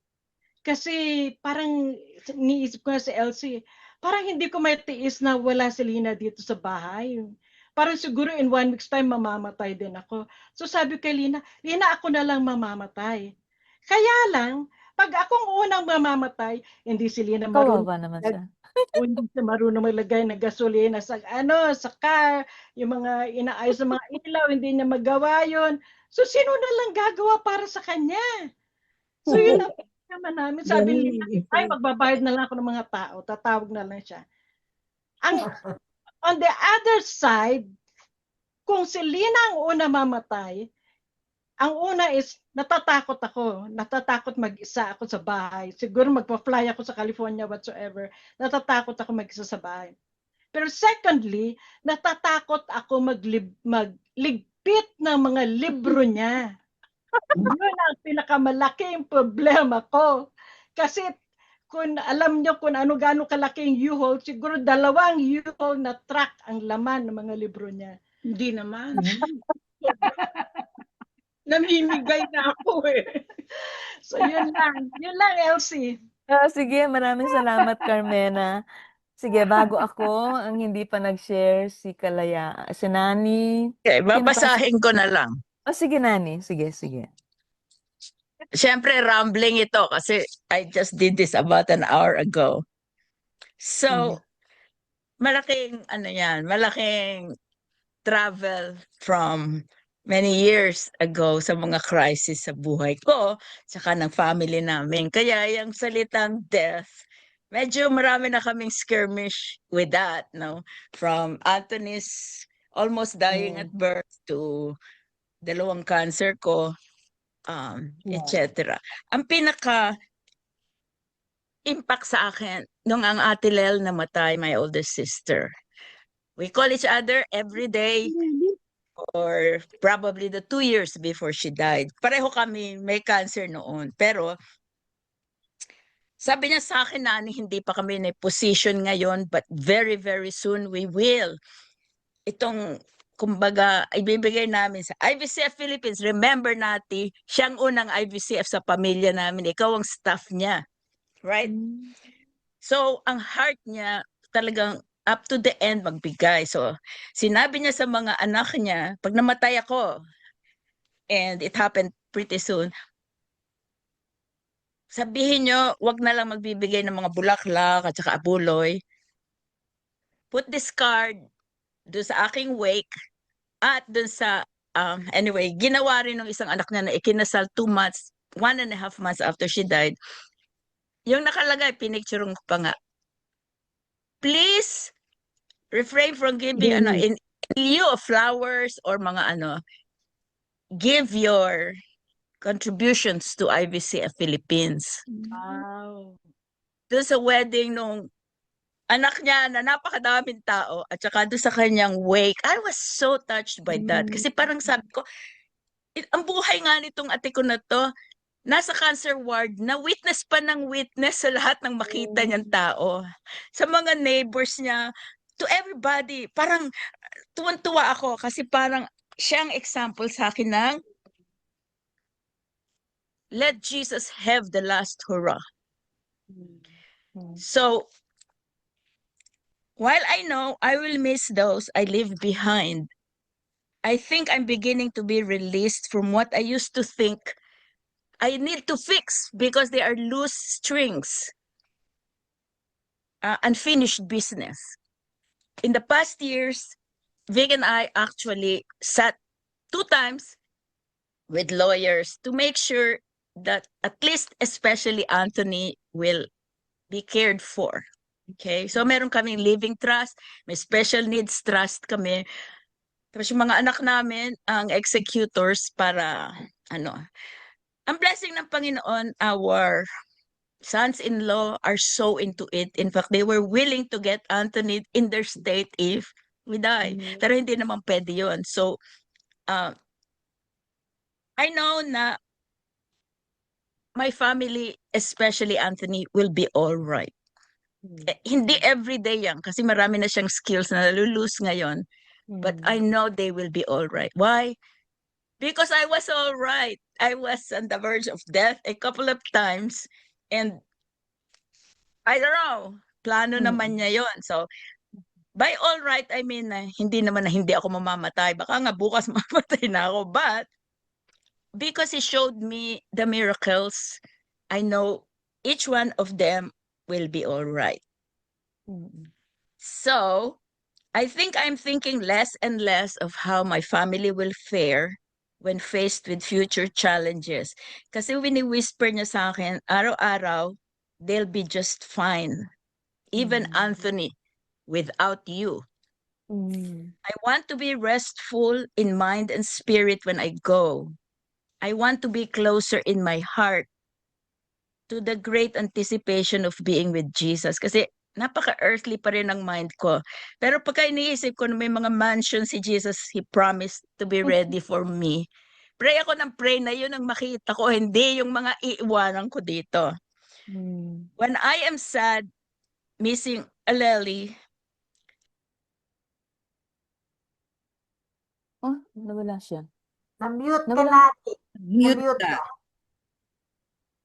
Speaker 7: Kasi parang niisip ko na si Elsie, parang hindi ko matiis na wala si Lina dito sa bahay. Parang siguro in 1 week's time, mamamatay din ako. So sabi kay Lina, Lina, ako na lang mamamatay. Kaya lang, pag akong unang mamamatay, hindi si Lina marunong,
Speaker 3: Kawawa naman siya.
Speaker 7: hindi siya marunong maglagay ng gasolina sa sa car, yung mga inaayos ng mga ilaw, hindi niya magawa yun. So sino na lang gagawa para sa kanya? So yun ang naman namin. Sabi
Speaker 2: Ganun
Speaker 7: nila,
Speaker 2: yung
Speaker 7: ay
Speaker 2: effect.
Speaker 7: magbabayad na lang ako ng mga tao, tatawag na lang siya. On the other side, kung si Lina ang una mamatay, ang una is natatakot ako. Natatakot mag-isa ako sa bahay. Siguro magpa-fly ako sa California whatsoever. Natatakot ako mag-isa sa bahay. Pero secondly, natatakot ako magligpit ng mga libro niya. Yun ang pinakamalaking problema ko. Kasi kung alam nyo kung gaano kalaki yung U-Haul, siguro 2 U-Haul na truck ang laman ng mga libro niya.
Speaker 4: Hindi naman. Namimigay na ako eh.
Speaker 7: So yun lang. Yun lang, Elsie.
Speaker 3: Sige, maraming salamat, Carmena. Sige, bago ako, ang hindi pa nag-share si si Nani.
Speaker 8: Okay,
Speaker 3: Sino pa?
Speaker 8: babasahin ko na lang.
Speaker 3: Sige, Nani. Sige.
Speaker 8: Siyempre, rambling ito kasi I just did this about an hour ago. So, malaking travel from many years ago sa mga crisis sa buhay ko, saka ng family namin. Kaya yung salitang death, medyo marami na kaming skirmish with that, no? From Anthony's almost dying at birth to 2 cancer ko, etc. Ang pinaka impact sa akin nung ang Ate Lel namatay, my oldest sister. We call each other every day or probably the 2 years before she died. Pareho kami may cancer noon. Pero sabi niya sa akin na hindi pa kami in a position ngayon, but very, very soon we will. Itong, kumbaga, ibibigay namin sa IVCF Philippines. Remember natin, siyang unang IVCF sa pamilya namin. Ikaw ang staff niya. Right? So, ang heart niya talagang up to the end magbigay. So, sinabi niya sa mga anak niya, pag namatay ako, and it happened pretty soon, sabihin niyo, wag na lang magbibigay ng mga bulaklak at saka abuloy. Put this card doon sa aking wake at doon sa, anyway, ginawa rin ng isang anak niya na ikinasal 2 months, 1.5 months after she died. Yung nakalagay, pinicture ko pa nga. Please refrain from giving in lieu of flowers or mga give your contributions to IVCF Philippines.
Speaker 7: Wow.
Speaker 8: Doon sa wedding nung anak niya na napakadaming tao at saka doon sa kanyang wake, I was so touched by that. Kasi parang sabi ko, ang buhay nga nitong ate ko na to, nasa cancer ward, na witness pa ng witness sa lahat ng makita niyang tao. Sa mga neighbors niya, to everybody, parang tuwan-tuwa ako kasi parang siyang example sa akin ng let Jesus have the last hurrah. So, while I know I will miss those I leave behind, I think I'm beginning to be released from what I used to think I need to fix because they are loose strings, unfinished business. In the past years, Vic and I actually sat 2 times with lawyers to make sure that at least especially Anthony will be cared for. Okay? So meron kaming living trust, may special needs trust kami. Tapos yung mga anak namin, ang executors para ang blessing ng Panginoon, our sons-in-law are so into it. In fact, they were willing to get Anthony in their state if we die. Pero hindi naman pwede yun. So, I know na my family, especially Anthony, will be all right. Hindi everyday yan kasi marami na siyang skills na nalulose ngayon. But I know they will be all right. Why? Because I was all right. I was on the verge of death a couple of times. And I don't know, plano naman niya yon. So, by all right, I mean, hindi naman na hindi ako mamamatay. Baka nga bukas mamatay na ako. But, because he showed me the miracles, I know each one of them will be all right. So, I think I'm thinking less and less of how my family will fare when faced with future challenges. Kasi wini-whisper niya sa akin, araw-araw, they'll be just fine. Even Anthony, without you. I want to be restful in mind and spirit when I go. I want to be closer in my heart to the great anticipation of being with Jesus. Kasi napaka-earthly pa rin ang mind ko. Pero pagka iniisip ko na may mga mansion si Jesus, He promised to be ready for me. Pray ako ng pray na yun ang makita ko, hindi yung mga iiwanan ko dito. When I am sad, missing Aleli,
Speaker 3: Oh, nawala siya.
Speaker 6: Na-mute ka
Speaker 3: Nawala.
Speaker 6: natin.
Speaker 1: Mute
Speaker 6: Na-mute
Speaker 1: ka.
Speaker 6: ka.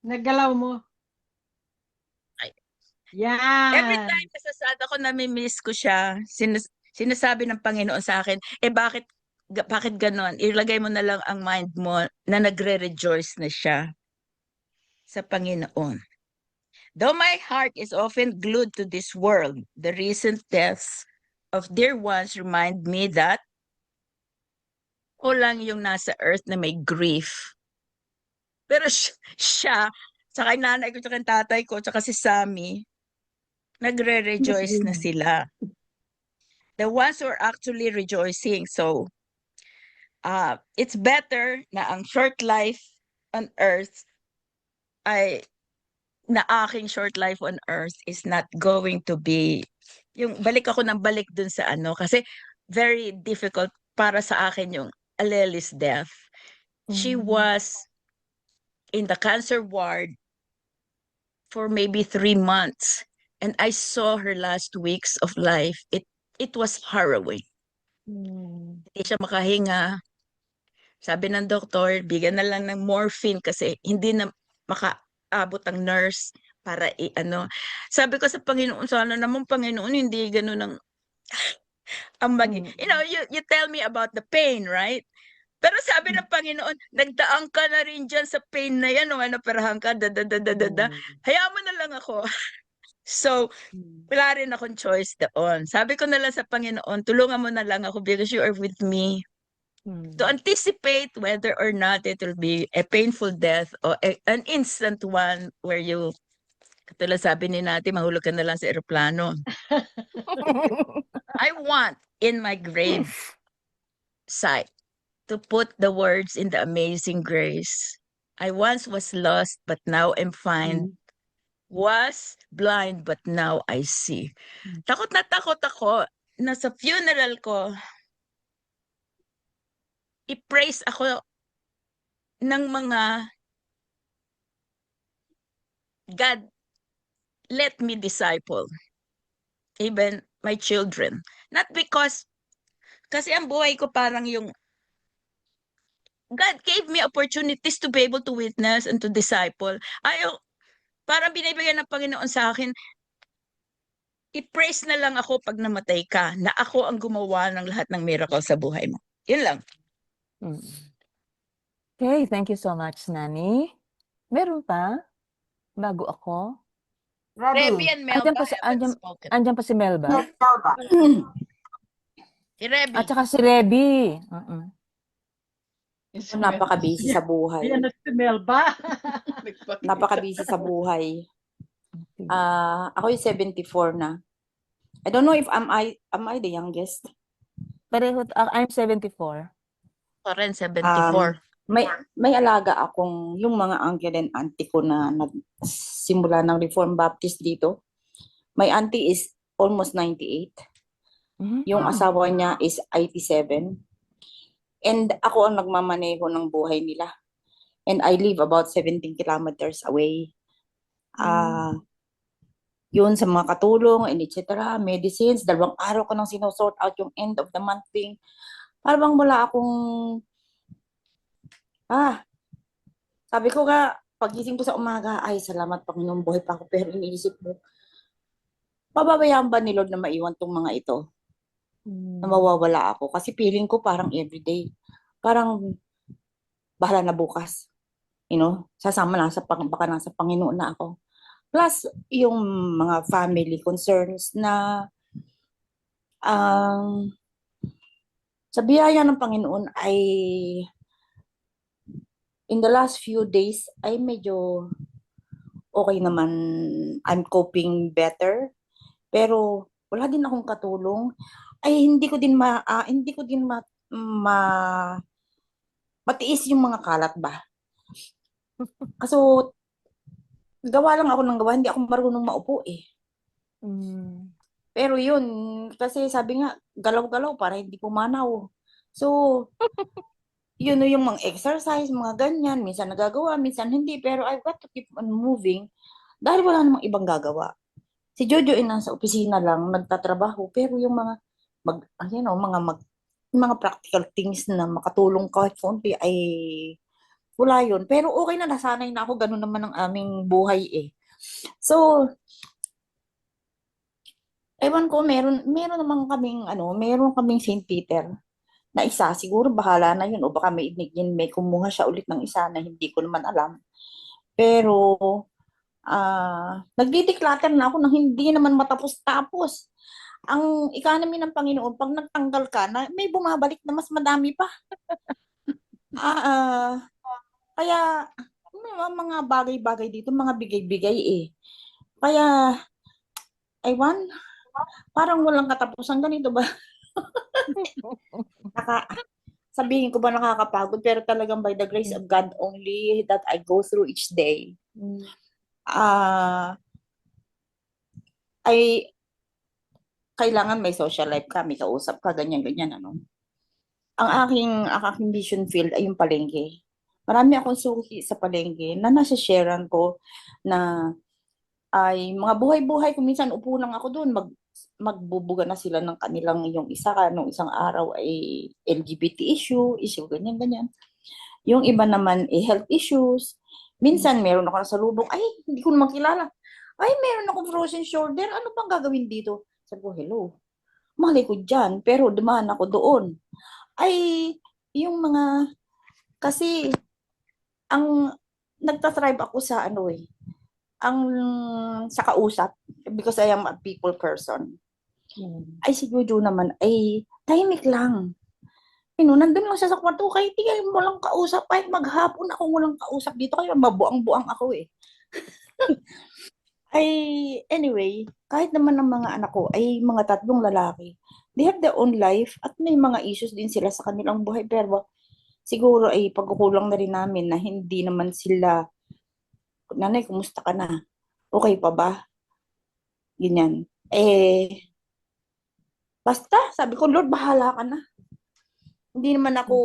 Speaker 7: Naggalaw mo.
Speaker 8: Ay.
Speaker 7: Yan.
Speaker 8: every time nasasad ako, nami-miss ko siya. Sinasabi ng Panginoon sa akin, bakit ganon? Ilagay mo na lang ang mind mo na nagre-rejoice na siya sa Panginoon. Though my heart is often glued to this world, the recent deaths of dear ones remind me that o lang yung nasa earth na may grief. Pero siya, saka yung nanay ko, saka yung tatay ko, saka si Sammy, nagre-rejoice na sila. The ones who are actually rejoicing. So, it's better na ang short life on earth na aking short life on earth is not going to be, yung balik ako ng balik dun sa kasi very difficult para sa akin yung Aleli's death. She was in the cancer ward for maybe 3 months. And I saw her last weeks of life. It was harrowing. Hindi siya makahinga. Sabi ng doktor, bigyan na lang ng morphine kasi hindi na makaabot ang nurse para Sabi ko sa Panginoon, sana naman Panginoon, hindi ganun ang you tell me about the pain, right? Pero sabi ng Panginoon, nagdaan ka na rin dyan sa pain na yan, nung operahan ka, hayaan mo na lang ako. So, wala rin akong choice doon. Sabi ko na lang sa Panginoon, tulungan mo na lang ako because you are with me. To anticipate whether or not it will be a painful death or an instant one where you, katulad sabi ni Nati, mahulog ka na lang sa eroplano. I want in my grave site to put the words in the Amazing Grace. I once was lost, but now am found. Was blind, but now I see. Takot na takot ako na sa funeral ko, i-praise ako ng mga God, let me disciple even my children. Not because, kasi ang buhay ko parang yung God gave me opportunities to be able to witness and to disciple. Parang binibigyan ng Panginoon sa akin, i-praise na lang ako pag namatay ka, na ako ang gumawa ng lahat ng miracle sa buhay mo. Yun lang.
Speaker 3: Okay, thank you so much, Nani. Meron pa? Bago ako?
Speaker 8: Rebby
Speaker 6: Ready?
Speaker 8: and Melba haven't spoken.
Speaker 3: Andyan pa si Melba.
Speaker 6: Yes, Melba.
Speaker 8: Si Rebby.
Speaker 3: At saka si Rebby.
Speaker 4: Yes,
Speaker 9: Napaka-busy sa buhay.
Speaker 7: Yan na si Melba.
Speaker 9: Napaka-busy sa buhay. Ako yung 74 na. I don't know if am I the youngest?
Speaker 3: Pareho, I'm 74.
Speaker 8: Ako rin, 74.
Speaker 9: may alaga akong yung mga uncle and auntie ko na nagsimula ng Reformed Baptist dito. My auntie is almost 98. Yung asawa niya is 87. And ako ang nagmamaneho ng buhay nila. And I live about 17 kilometers away. Yun sa mga katulong and etc. Medicines, 2 araw ko nang sinosort out yung end of the month thing. Parang wala akong sabi ko nga, pagising ko sa umaga, ay salamat Panginoon, buhay pa ako. Pero iniisip mo, pababayaan ba ni Lord na maiwan tong mga ito? Na mawawala ako. Kasi feeling ko parang everyday. Parang bahala na bukas. Sasama na baka nasa Panginoon na ako. Plus, yung mga family concerns na sa biyaya ng Panginoon ay in the last few days ay medyo okay naman. I'm coping better. Pero wala din akong katulong. Ay hindi ko din matiis yung mga kalat ba. Kaso gawa lang ako ng gawa, hindi ako marunong maupo eh. Pero yun, kasi sabi nga, galaw-galaw para hindi pumanaw. So, yun yung mga exercise, mga ganyan. Minsan nagagawa, minsan hindi. Pero I've got to keep on moving dahil wala namang ibang gagawa. Si Jojo ay nasa opisina lang, nagtatrabaho. Pero yung mga practical things na makatulong kahit konti ay wala yun. Pero okay na, nasanay na ako. Ganun naman ang aming buhay eh. So, ewan ko, meron kaming St. Peter na isa, siguro bahala na yun o baka may kumuha siya ulit ng isa na hindi ko naman alam. Pero nagdi-declutter na ako nang hindi naman matapos-tapos. Ang economy ng Panginoon, pag nagtanggal ka, na may bumabalik na mas madami pa. Kaya mga bagay-bagay dito, mga bigay-bigay eh. Kaya, parang walang katapusan. Ganito ba? Sabihin ko ba nakakapagod, pero talagang by the grace of God only that I go through each day. Ay kailangan may social life ka, may kausap ka, ganyan-ganyan Ang aking mission field ay yung palengke. Marami akong suki sa palengke na nasa-sharean ko na ay mga buhay-buhay. Kung minsan upo lang ako doon, magbubuga na sila ng kanilang yung isa nung isang araw ay LGBT issue, ganyan-ganyan. Yung iba naman ay health issues. Minsan meron ako sa lubong, ay hindi ko naman kilala. Ay meron akong frozen shoulder, ano pang gagawin dito? Sabi ko, hello. Mali ko dyan, pero dumaan ako doon. Ay, yung mga, kasi, nagtathrive ako sa sa kausap, because I am a people person. Ay, si Jojo naman, ay, tahimik lang. Nandun lang siya sa kwarto, kahit tigay mo lang kausap, kahit maghapon ako walang kausap dito, kaya mabuang-buang ako eh. Ay, anyway, kahit naman ng mga anak ko ay mga 3 lalaki, they have their own life at may mga issues din sila sa kanilang buhay. Pero siguro ay pagkukulang na rin namin na hindi naman sila, nanay, kumusta ka na? Okay pa ba? Ganyan. Basta, sabi ko, Lord, bahala ka na. Hindi naman ako,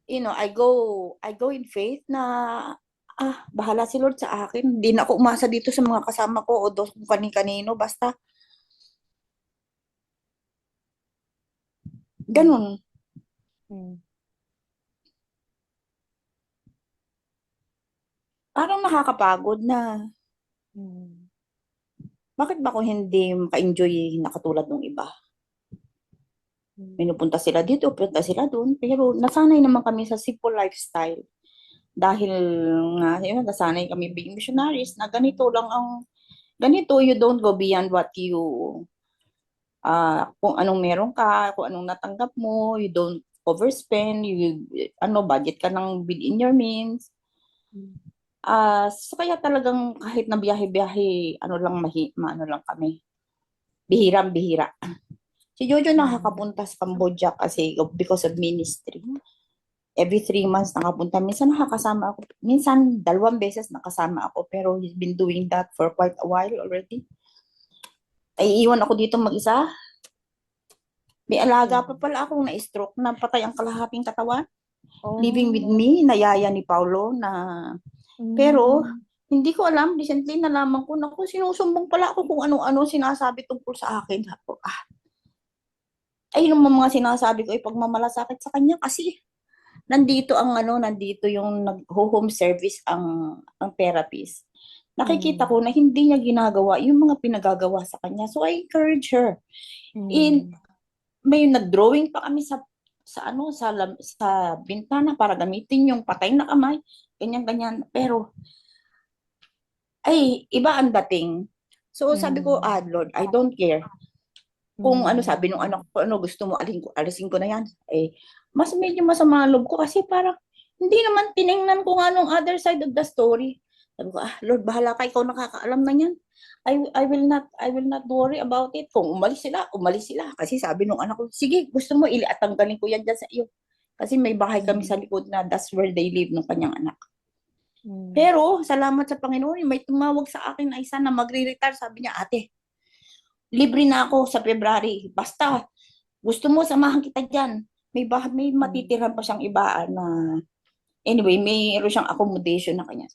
Speaker 9: I go in faith na, bahala si Lord sa akin. Hindi na ako umasa dito sa mga kasama ko o kung kani-kanino. Basta, ganun. Parang nakakapagod na. Bakit ba ako hindi maka-enjoy na katulad ng iba? Pinupunta sila dito, punta sila doon. Pero nasanay naman kami sa simple lifestyle. Dahil nga, nasanay kami being missionaries na ganito, you don't go beyond what you, kung anong meron ka, kung anong natanggap mo, you don't overspend, budget ka ng within your means. So kaya talagang kahit na biyahe-biyahe, lang kami. Bihirang-bihira. Si Jojo nakakapunta sa Cambodia kasi because of ministry. every 3 months nakapunta. Minsan nakakasama ako. Minsan 2 beses nakasama ako. Pero he's been doing that for quite a while already. Ay, iwan ako dito mag-isa. May alaga pa pala akong na-stroke na patay ang kalahating katawan. Living with me, nayaya ni Paulo na... Pero, hindi ko alam. Recently, nalaman ko na sinusumbong pala ako kung ano-ano sinasabi tungkol sa akin. Ay, yung mga sinasabi ko ay pagmamalasakit sa kanya kasi nandito yung nag-home service ang therapist. Nakikita ko na hindi niya ginagawa yung mga pinagagawa sa kanya. So I encourage her. May nag-drawing pa kami sa bintana para gamitin yung patay na kamay, ganyan-ganyan. Pero ay iba ang dating. So sabi ko, Lord, I don't care. Kung sabi nung anak ko, gusto mo, alisin ko na yan. Mas medyo masama ang loob ko kasi parang hindi naman tiningnan ko nga nung other side of the story. Sabi ko, Lord, bahala ka, ikaw nakakaalam na yan. I will not worry about it. Kung umalis sila. Kasi sabi nung anak ko, sige, gusto mo, tanggalin ko yan dyan sa iyo. Kasi may bahay kami sa likod na that's where they live nung kanyang anak. Pero, salamat sa Panginoon, may tumawag sa akin na isa na magre-retire. Sabi niya, ate, libre na ako sa February. Basta, gusto mo, samahan kita dyan. May matitiran pa siyang iba na, anyway, mayroon siyang accommodation na kanya.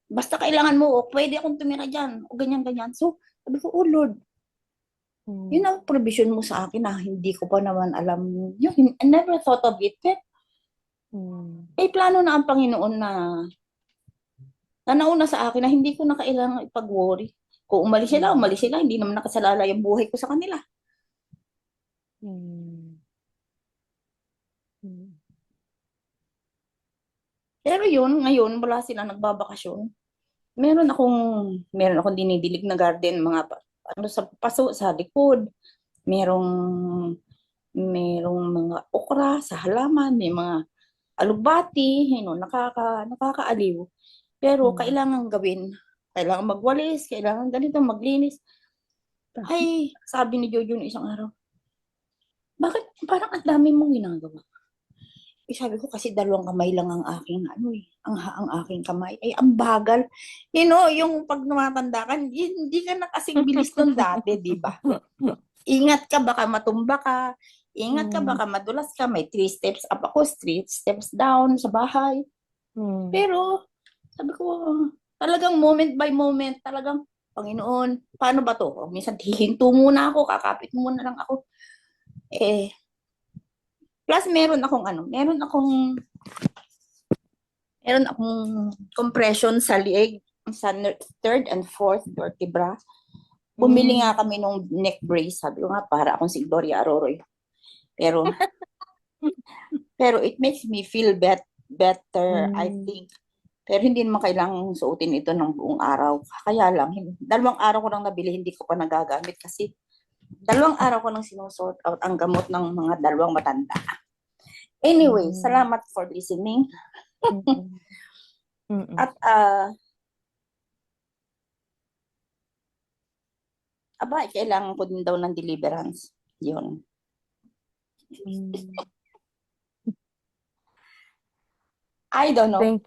Speaker 9: Basta kailangan mo, pwede akong tumira dyan, o ganyan-ganyan. So, sabi ko, Lord, yun ang provision mo sa akin na hindi ko pa naman alam. I never thought of it. May plano na ang Panginoon na nauna sa akin na hindi ko na kailangan ipag-worry. Kung umalis sila, hindi naman nakasalala yung buhay ko sa kanila. Pero ngayon, wala sila nagbabakasyon. Meron akong dinidilig na garden, mga sa paso, sa likod. Merong mga okra sa halaman, may mga alugbati, nakakaaliw. Pero kailangan gawin, kailangan magwalis, kailangan ganito, maglinis. Ay, sabi ni Jojo isang araw, bakit parang ang dami mong ginagawa? Sabi ko, kasi 2 kamay lang ang aking, ang aking kamay. Ay, ang bagal. Yung pag tumatanda ka, hindi ka na kasing bilis nun dati, di ba? Ingat ka, baka matumba ka. Ingat ka, baka madulas ka. May 3 steps up ako, 3 steps down sa bahay. Pero, sabi ko, talagang moment by moment, talagang, Panginoon, paano ba to? Minsan, hihinto muna ako, kakapit muna lang ako. Plus, meron akong compression sa liig, sa 3rd and 4th vertebra. Bumili nga kami nung neck brace. Sabi ko nga, para akong si Gloria Arroyo. Pero it makes me feel better, I think. Pero hindi naman kailangang suotin ito ng buong araw. Kaya lang, 2 araw ko lang nabili, hindi ko pa nagagamit kasi 2 araw ko nang sinusuot out ang gamot ng mga 2 matanda. Anyway, salamat for listening. At kailangan ko din daw ng deliverance. Yun. I don't know.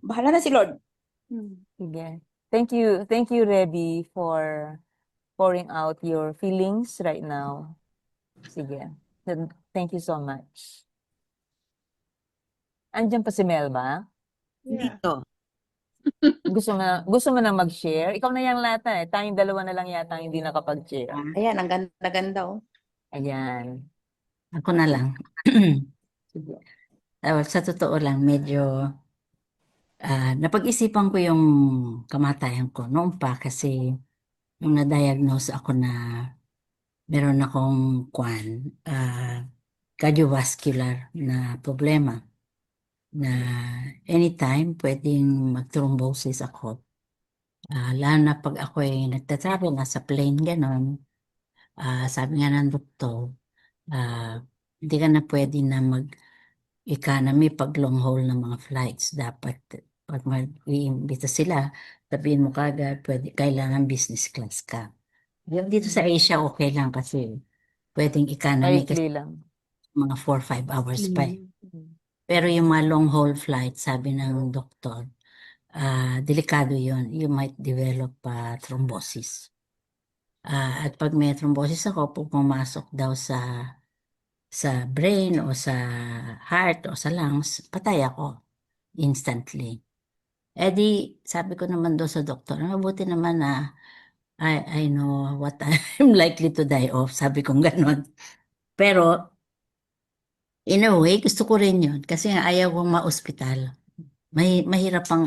Speaker 9: Bahala na si Lord.
Speaker 3: Sige. Thank you, Rebby, for pouring out your feelings right now. Sige. Thank you so much. Andiyan pa si Melba?
Speaker 1: Dito.
Speaker 3: Gusto mo na mag-share? Ikaw na yung lahat eh. Tayong 2 na lang yata ang hindi nakapag-share.
Speaker 9: Ayan, ang ganda-ganda oh.
Speaker 3: Ayan.
Speaker 10: Ako na lang.
Speaker 3: Sige.
Speaker 10: Sa totoo lang, medyo napag-isipan ko yung kamatayan ko noon pa kasi nung na-diagnose ako na meron akong cardiovascular na problema na anytime pwedeng mag-thrombosis ako. Lalo na pag ako ay nagtatravel, nasa plane, gano'n. Sabi nga ng doktor, hindi ka na pwede na mag-economy pag long haul ng mga flights. Dapat pag mag-iimbita sila, sabihin mo kagad, kailangan business class ka. Dito sa Asia, okay lang kasi pwedeng economy kasi
Speaker 3: Maikli lang.
Speaker 10: mga 4-5 hours pa eh.
Speaker 1: Mm.
Speaker 10: Pero yung mga long haul flight, sabi ng doktor, delikado yun. You might develop thrombosis. At pag may thrombosis ako, pag pumasok daw sa brain o sa heart o sa lungs, patay ako instantly. Eh di, sabi ko naman doon sa doktor, mabuti naman na I know what I'm likely to die of. Sabi kong ganon. Pero, in a way, gusto ko rin yun. Kasi nga ayaw kong ma-ospital. Mahirap pang,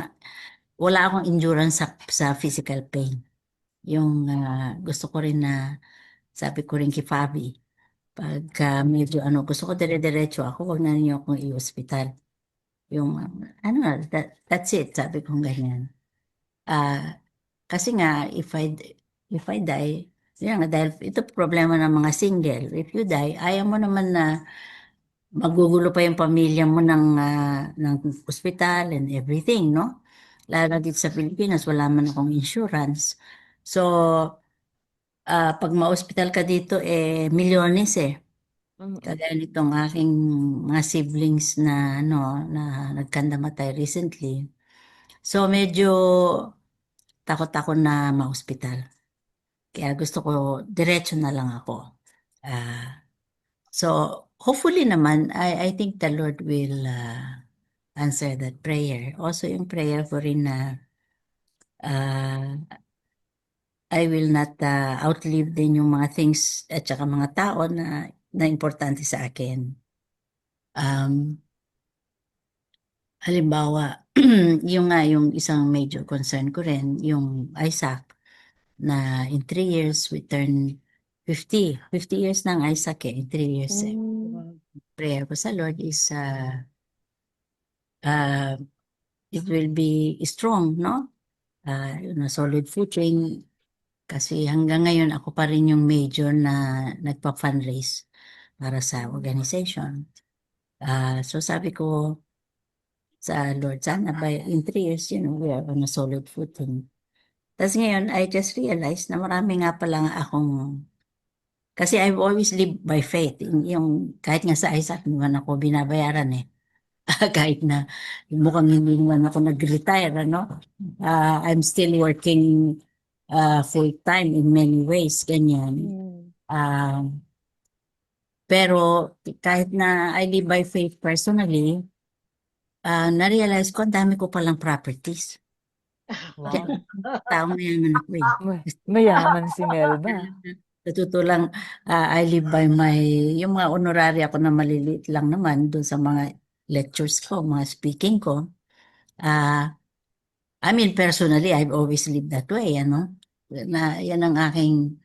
Speaker 10: wala akong endurance sa physical pain. Yung gusto ko rin na, sabi ko rin kay Fabi, pagka medyo gusto ko dire-diretso ako, huwag na niyo akong i-ospital. Yung, that's it, sabi kong ganyan. Kasi nga, if I die, yun nga, dahil ito problema ng mga single. If you die, ayaw mo naman na magugulo pa yung pamilya mo ng ospital and everything, no? Lalo dito sa Pilipinas, wala man akong insurance. So, pag ma-hospital ka dito, milyones eh. Kagaya nitong aking mga siblings na, na nagkandamatay recently. So, medyo takot ako na ma-hospital. Kaya gusto ko, diretso na lang ako. So, hopefully naman, I think the Lord will answer that prayer. Also, yung prayer ko rin na I will not outlive din yung mga things at saka mga tao na importante sa akin. Halimbawa, yung isang major concern ko rin, yung Isaac, na in 3 years we turn 50. 50 years ng Isaac in 3 years. Prayer ko sa Lord is it will be strong, no? Solid footing. Kasi hanggang ngayon ako pa rin yung major na nagpa-fundraise para sa organization. So sabi ko sa Lord, sana in 3 years, we are on a solid footing. Tapos ngayon, I just realized na marami nga pala akong, kasi I've always lived by faith. Yung, kahit nga sa Isaac, naman ako binabayaran eh. Kahit na mukhang hindi naman ako nag-retire, I'm still working full-time in many ways, ganyan. Pero kahit na I live by faith personally, na-realize ko, ang dami ko palang properties.
Speaker 3: Wow.
Speaker 10: Taong mayaman ako eh.
Speaker 3: Mayaman si Melba.
Speaker 10: Natuto lang, I live by yung mga honorary ako na maliliit lang naman doon sa mga lectures ko, mga speaking ko. I mean, personally, I've always lived that way, Na, yan ang aking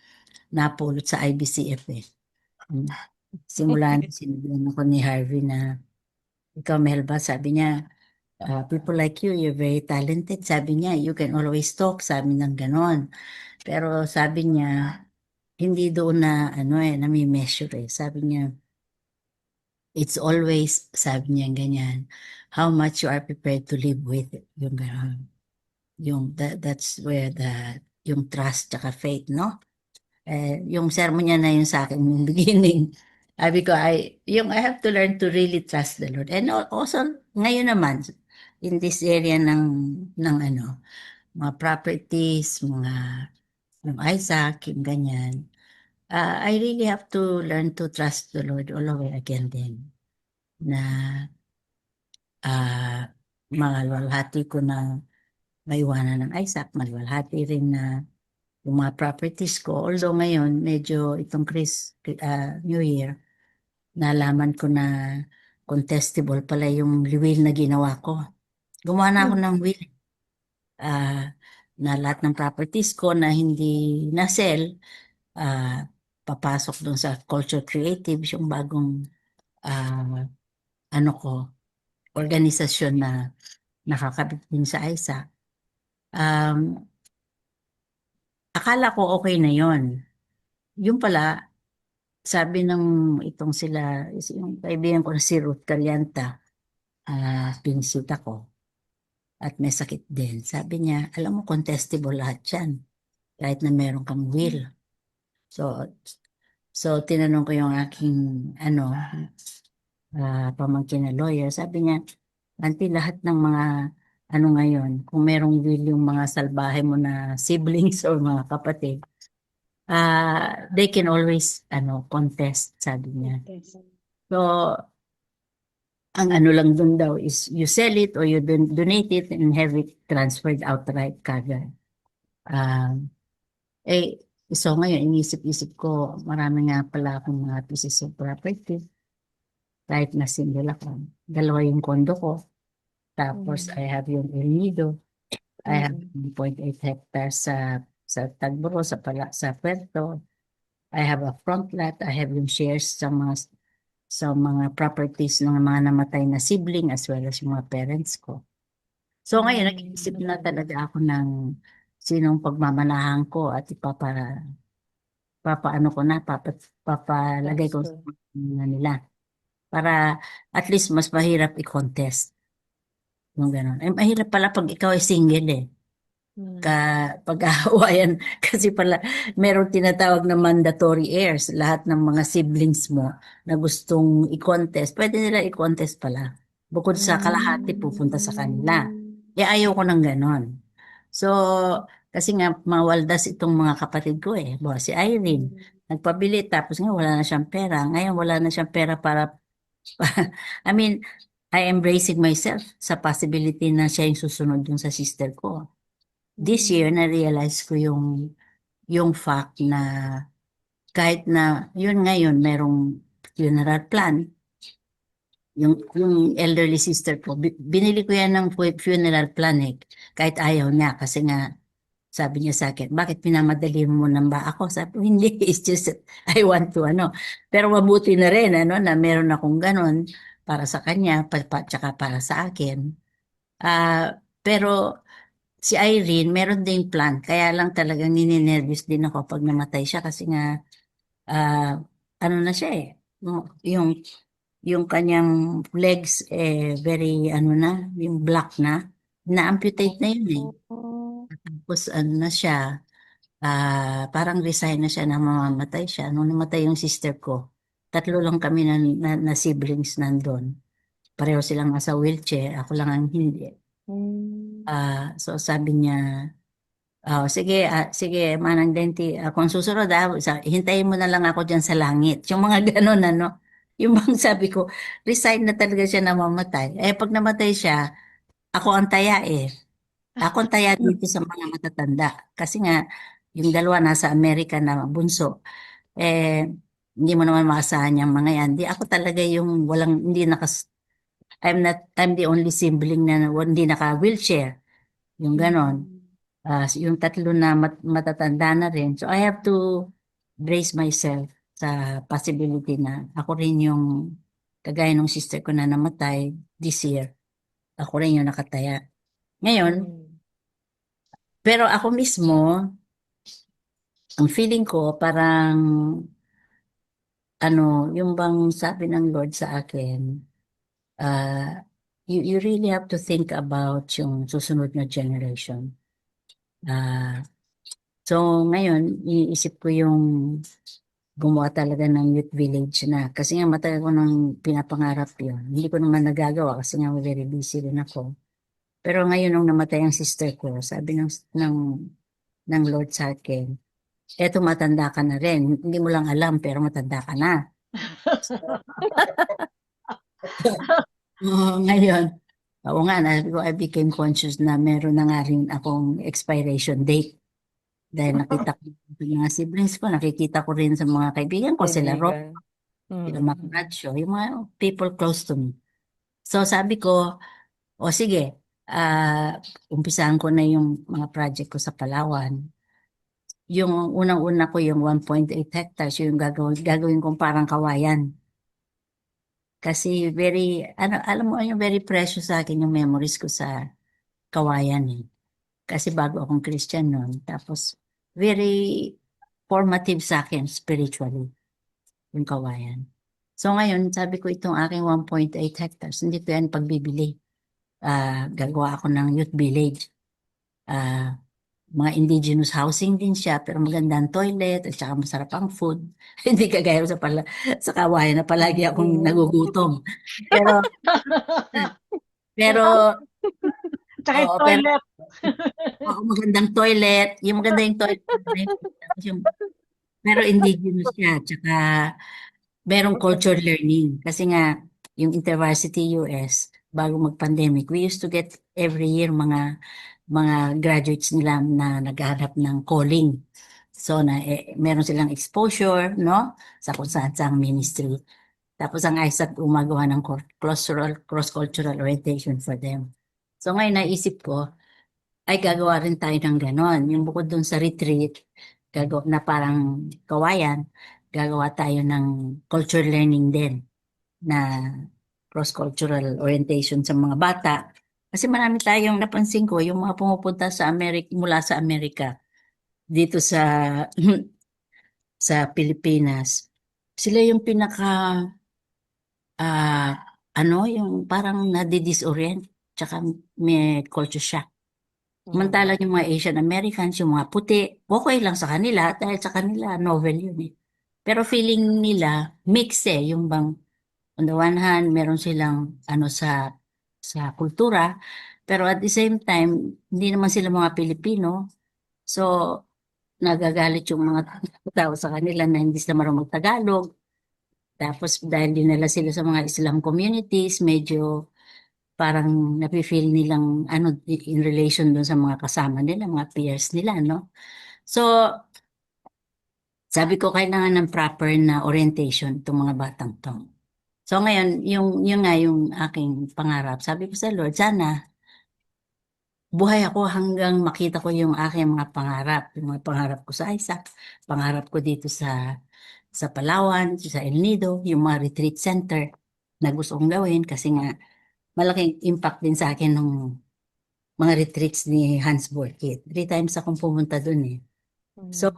Speaker 10: napulot sa IBCF eh. Simula na sinabihan ako ni Harvey na, ikaw Melba, sabi niya, people like you, you're very talented. Sabi niya, you can always talk, sabi ng ganon. Pero sabi niya, hindi doon na, nami-measure eh. Sabi niya, it's always, sabi niya ganyan, how much you are prepared to live with it. Yung ganon. That's where yung trust tsaka faith, no? Yung sermon niya na yun sa akin in the beginning. Sabi ko, I have to learn to really trust the Lord. And also, ngayon naman, in this area ng mga properties, yung Isaac, yung ganyan, I really have to learn to trust the Lord all over again din. Na maluwalhati ko na maiwanan ng Isaac, maluwalhati rin na yung mga properties ko. Although ngayon, medyo itong New Year, nalaman ko na contestable pala yung will na ginawa ko. Gumawa na ako ng will. Na lahat ng properties ko na hindi na-sell, papasok doon sa Culture Creative, yung bagong organisasyon na nakakabit din sa ISA. Akala ko okay na yon. Yung pala, sabi ng itong yung kaibigan ko na si Ruth Calianta, pinisita ko, at may sakit din. Sabi niya, alam mo, contestable lahat yan, kahit na meron kang will. So, So, tinanong ko yung aking, pamangkin na lawyer. Sabi niya, Auntie, lahat ng mga, ngayon, kung merong will yung mga salbahe mo na siblings or mga kapatid, they can always, contest, sabi niya. So, ang lang dun daw is you sell it or you donate it and have it transferred outright kagad. So ngayon, inisip-isip ko, marami nga pala akong mga pieces of property. Kahit na single ako. 2 yung kondo ko. Tapos, I have yung El Nido. I have 1.8 hectares sa Tagboro, sa Puerto. I have a front lot. I have yung shares sa mga properties ng mga namatay na sibling as well as yung mga parents ko. So ngayon, nag-iisip na talaga ako ng sinong pagmamanahan ko at papalagay ko sa mga nila. Para at least mas mahirap i-contest. Yung gano'n. Mahirap pala pag ikaw ay single eh. Pag-aawayan kasi pala meron tinatawag na mandatory heirs, lahat ng mga siblings mo na gustong i-contest, pwede nila i-contest pala. Bukod sa kalahati pupunta sa kanila. Ayaw ko ng ganon. So, kasi nga mawaldas itong mga kapatid ko eh. Si Irene, nagpabili tapos nga wala na siyang pera. Ngayon wala na siyang pera para I mean, I embracing myself sa possibility na siya yung susunod dun sa sister ko. This year, na-realize ko yung fact na kahit na yun ngayon, merong funeral plan, yung elderly sister ko, binili ko yan ng funeral plan eh, kahit ayaw niya kasi nga sabi niya sa akin, bakit pinamadali mo nang ba ako? Sabi ko, hindi, it's just that I want to Pero mabuti na rin na meron akong ganon para sa kanya, tsaka para sa akin. Pero si Irene, meron din plan. Kaya lang talagang nininervous din ako pag namatay siya kasi nga, na siya eh. Yung kanyang legs very, yung black na-amputate na yun eh. Tapos na siya, parang resign na siya na mamamatay siya. Nung namatay yung sister ko, 3 lang kami na siblings nandun. Pareho silang nasa wheelchair, ako lang ang hindi. So sabi niya, sige, Manang Denti, kung susunod, hintayin mo na lang ako dyan sa langit. Yung mga ganon, Yung bang sabi ko, resign na talaga siya na mamatay. Pag namatay siya, ako ang taya eh. Ako ang taya dito sa mga matatanda. Kasi nga, yung 2 nasa Amerika na bunso, hindi mo naman maasahan yung mga yan. Di ako talaga yung hindi I'm the only sibling na hindi naka-wheelchair. Yung ganon. Yung 3 na matatanda na rin. So I have to brace myself sa possibility na ako rin yung kagaya ng sister ko na namatay this year. Ako rin yung nakataya. Ngayon, pero ako mismo, ang feeling ko parang yung bang sabi ng Lord sa akin, you really have to think about yung susunod na generation. So ngayon, iniisip ko yung gumawa talaga ng youth village na. Kasi nga matagal ko nang pinapangarap yun. Hindi ko naman nagagawa kasi nga very busy rin ako. Pero ngayon nung namatay ang sister ko, sabi ng Lord sa akin, eto matanda ka na rin. Hindi mo lang alam pero matanda ka na. Ngayon, oo nga, I became conscious na meron na nga rin akong expiration date. Dahil nakita ko yung mga siblings ko, nakikita ko rin sa mga kaibigan ko, sila Rob, sila Macradshaw, yung mga people close to me. So sabi ko, sige, umpisahan ko na yung mga project ko sa Palawan. Yung unang-una ko yung 1.8 hectares, yung gagawin kong parang kawayan. Kasi alam mo, yung very precious sa akin yung memories ko sa kawayan eh. Kasi bago akong Christian noon. Tapos, very formative sa akin spiritually, yung kawayan. So ngayon, sabi ko itong aking 1.8 hectares, hindi ko yan pagbibili. Gagawa ako ng youth village. mga indigenous housing din siya, pero maganda ang toilet at saka masarap ang food. Hindi kagaya sa kawayan na palagi akong nagugutom. Pero, pero,
Speaker 7: Tsaka yung
Speaker 10: oo, pero,
Speaker 7: toilet.
Speaker 10: oo, magandang toilet. Yung maganda yung toilet. Pero indigenous siya. Tsaka, merong culture learning. Kasi nga, yung InterVarsity US, bago mag-pandemic, we used to get every year mga graduates nila na naghahanap ng calling. So, meron silang exposure, no? Sa kung saan saang ministry. Tapos ang ISAC gumagawa ng cross-cultural orientation for them. So, ngayon naisip ko, ay gagawa rin tayo ng ganon. Yung bukod dun sa retreat, na parang kawayan, gagawa tayo ng culture learning din na cross-cultural orientation sa mga bata. Kasi marami tayong napansin ko, yung mga pumupunta sa mula sa Amerika, dito sa sa Pilipinas, sila yung yung parang nadi-disorient, tsaka may culture shock. Mantala yung mga Asian Americans, yung mga puti, okay lang sa kanila dahil sa kanila novel yun eh. Pero feeling nila mix yung bang on the one hand meron silang sa kultura, pero at the same time hindi naman sila mga Pilipino. So nagagalit yung mga tao sa kanila na hindi sila marunong Tagalog. Tapos dahil dinala sila sa mga Islam communities, medyo parang nafe-feel nilang in relation doon sa mga kasama nila, mga peers nila, no? So, sabi ko kailangan ng proper na orientation itong mga batang to. So ngayon, yung nga yung aking pangarap, sabi ko sa Lord, sana buhay ako hanggang makita ko yung aking mga pangarap. Yung mga pangarap ko sa Isaac, pangarap ko dito sa Palawan, sa El Nido, yung mga retreat center na gusto kong gawin kasi nga malaking impact din sa akin ng mga retreats ni Hans Borkit. 3 times akong pumunta dun eh. So,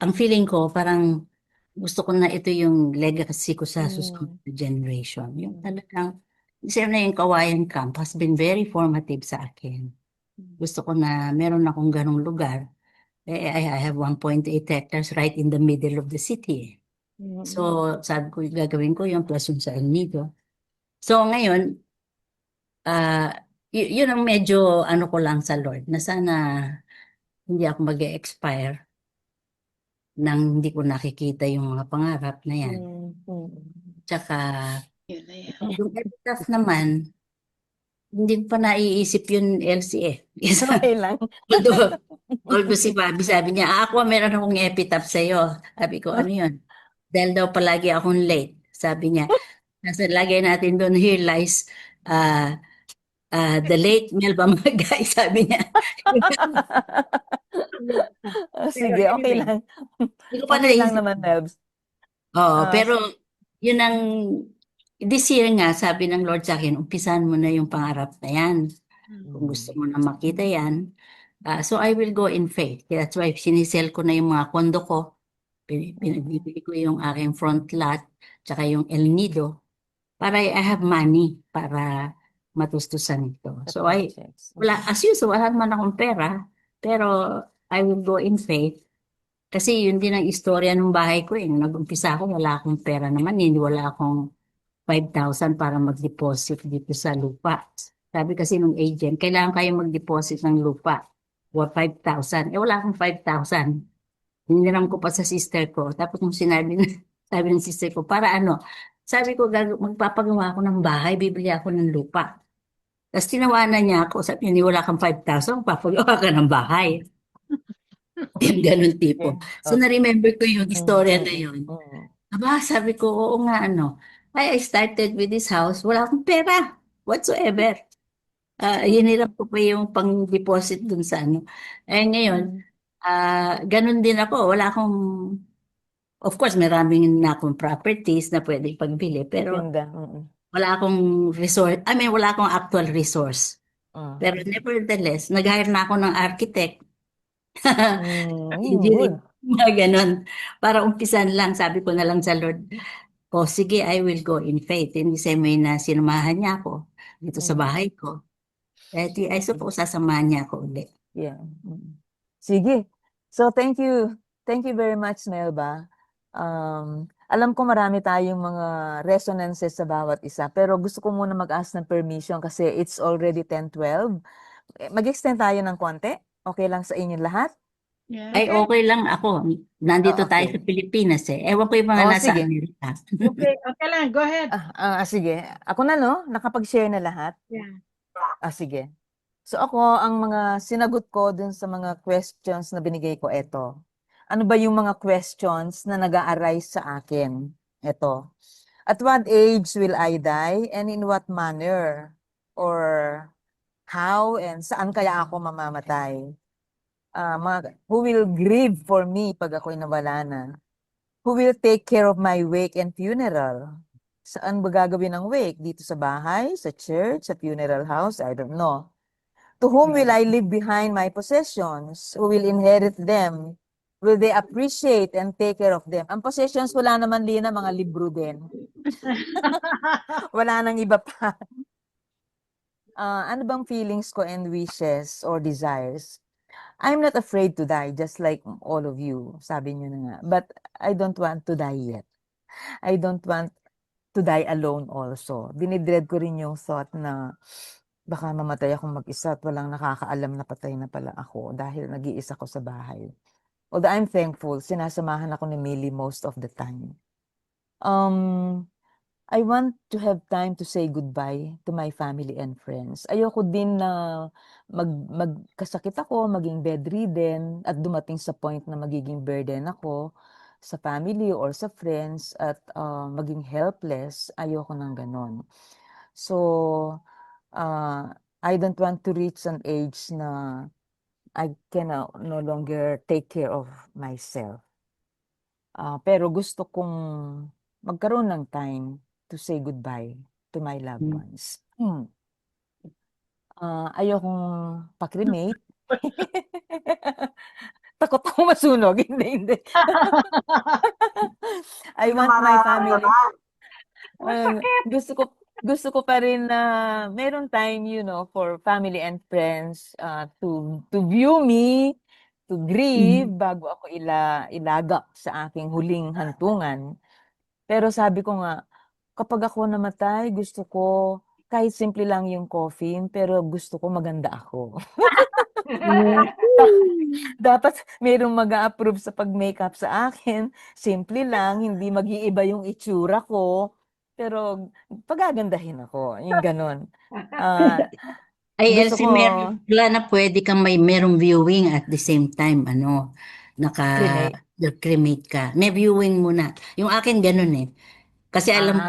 Speaker 10: ang feeling ko parang gusto ko na ito yung legacy ko sa susunod na generation. Yung talagang, kasi na yung Kawayan Camp has been very formative sa akin. Gusto ko na meron akong ganong lugar. I have 1.8 hectares right in the middle of the city. So, sabi ko, gagawin ko yung plus yung sa El Nido. So, ngayon, yun ang medyo ko lang sa Lord, na sana hindi ako mag-expire nang hindi ko nakikita yung mga pangarap na yan. Tsaka,
Speaker 4: Yun na yan.
Speaker 10: yung epitaph naman, hindi pa naiisip yun, Elsie eh.
Speaker 3: Okay lang.
Speaker 10: Although si Bobby sabi niya, ako meron akong epitaph sa'yo. Sabi ko, ano yun? Dahil daw palagi akong late. Sabi niya, lagay natin doon, here lies the late Melba Magay, sabi niya.
Speaker 3: Sige, okay lang.
Speaker 10: Hindi ko pa
Speaker 3: Okay lang
Speaker 10: naisip.
Speaker 3: naman, Melbs.
Speaker 10: Oo,
Speaker 3: Ah,
Speaker 10: pero yun ang, this year nga, sabi ng Lord sa akin, umpisan mo na yung pangarap na yan. Kung gusto mo na makita yan. So I will go in faith. That's why sinisell ko na yung mga kondo ko. Pinagbibili ko yung aking front lot, tsaka yung El Nido, para I have money para matustusan ito.
Speaker 3: the
Speaker 10: So
Speaker 3: projects.
Speaker 10: as usual, wala naman akong pera, pero I will go in faith. Kasi yun din ang istorya ng bahay ko eh. Nung nag-umpisa ako, wala akong pera naman. Hindi wala akong 5,000 para mag-deposit dito sa lupa. Sabi kasi nung agent, kailangan kayo mag-deposit ng lupa. 5,000. Wala akong 5,000. Hiniram ko pa sa sister ko. Tapos nung sabi ng sister ko, para ano? Sabi ko, magpapagawa ako ng bahay, bibili ako ng lupa. Tapos tinawanan niya ako, sabi niya, wala kang 5,000, magpapagawa ka ng bahay. Yung ganun tipo. So na-remember ko yung istorya na yun. Aba, sabi ko, oo nga I started with this house, wala akong pera whatsoever. Hiniram ko pa yung pang-deposit dun sa ngayon, ganun din ako. Wala akong, of course, maraming na akong properties na pwedeng pagbili, pero
Speaker 3: Tinda.
Speaker 10: wala akong resource, wala akong actual resource. Pero nevertheless, nag-hire na ako ng architect. Engineering, mga ganon. Para umpisan lang, sabi ko na lang sa Lord, sige, I will go in faith. In the same way na sinamahan niya ako dito sa bahay ko. I suppose sasamahan niya ako ulit.
Speaker 3: Yeah. Sige. So, thank you. Thank you very much, Melba. Alam ko marami tayong mga resonances sa bawat isa, pero gusto ko muna mag-ask ng permission kasi it's already 10:12. Mag-extend tayo ng konti? Okay lang sa inyong lahat?
Speaker 4: Yeah.
Speaker 10: Ay, okay lang ako. Nandito tayo
Speaker 3: Okay.
Speaker 10: sa Pilipinas eh. Ewan ko yung mga
Speaker 3: Oh,
Speaker 10: nasa
Speaker 3: sige.
Speaker 10: Amerika.
Speaker 7: Okay, okay lang. Go ahead.
Speaker 3: Sige. Ako na, no? Nakapag-share na lahat?
Speaker 7: Yeah.
Speaker 3: Sige. So ako, ang mga sinagot ko dun sa mga questions na binigay ko, eto. Ano ba yung mga questions na nag-a-arise sa akin? Eto. At what age will I die and in what manner? Or how and saan kaya ako mamamatay? Who will grieve for me pag ako'y nawala na? Who will take care of my wake and funeral? Saan ba gagawin ang wake? Dito sa bahay, sa church, sa funeral house? I don't know. To whom will I leave behind my possessions? Who will inherit them? Will they appreciate and take care of them? Ang possessions, wala naman, Lina, mga libro din. Wala nang iba pa. Ano bang feelings ko and wishes or desires? I'm not afraid to die, just like all of you, sabi niyo na nga. But I don't want to die yet. I don't want to die alone also. Dinidread ko rin yung thought na baka mamatay akong mag-isa at walang nakakaalam na patay na pala ako dahil nag-iisa ko sa bahay. Although I'm thankful, sinasamahan ako ni Millie most of the time. I want to have time to say goodbye to my family and friends. Ayoko din na magkasakit ako, maging bedridden, at dumating sa point na magiging burden ako sa family or sa friends at maging helpless. Ayoko ng ganon. So, I don't want to reach an age na I can no longer take care of myself. Pero gusto kong magkaroon ng time to say goodbye to my loved ones. Ayokong pa-cremate. Takot ako masunog. Hindi. I
Speaker 6: Hindi
Speaker 3: want my family.
Speaker 6: mararamdaman.
Speaker 3: Gusto ko pa rin na meron time, for family and friends to view me, to grieve bago ako ilagak sa aking huling hantungan. Pero sabi ko nga, kapag ako namatay, gusto ko kahit simple lang yung coffin, pero gusto ko maganda ako. Dapat merong mag-a-approve sa pag-makeup sa akin. Simple lang, hindi mag-iiba yung itsura ko. Pero pagagandahin ako, yung ganon.
Speaker 10: Ay,
Speaker 3: Gusto
Speaker 10: Elsie,
Speaker 3: ko
Speaker 10: meron pala na pwede kang merong viewing at the same time,
Speaker 3: cremate.
Speaker 10: naka-cremate ka. May viewing muna. Yung akin ganun eh. Kasi alam ko,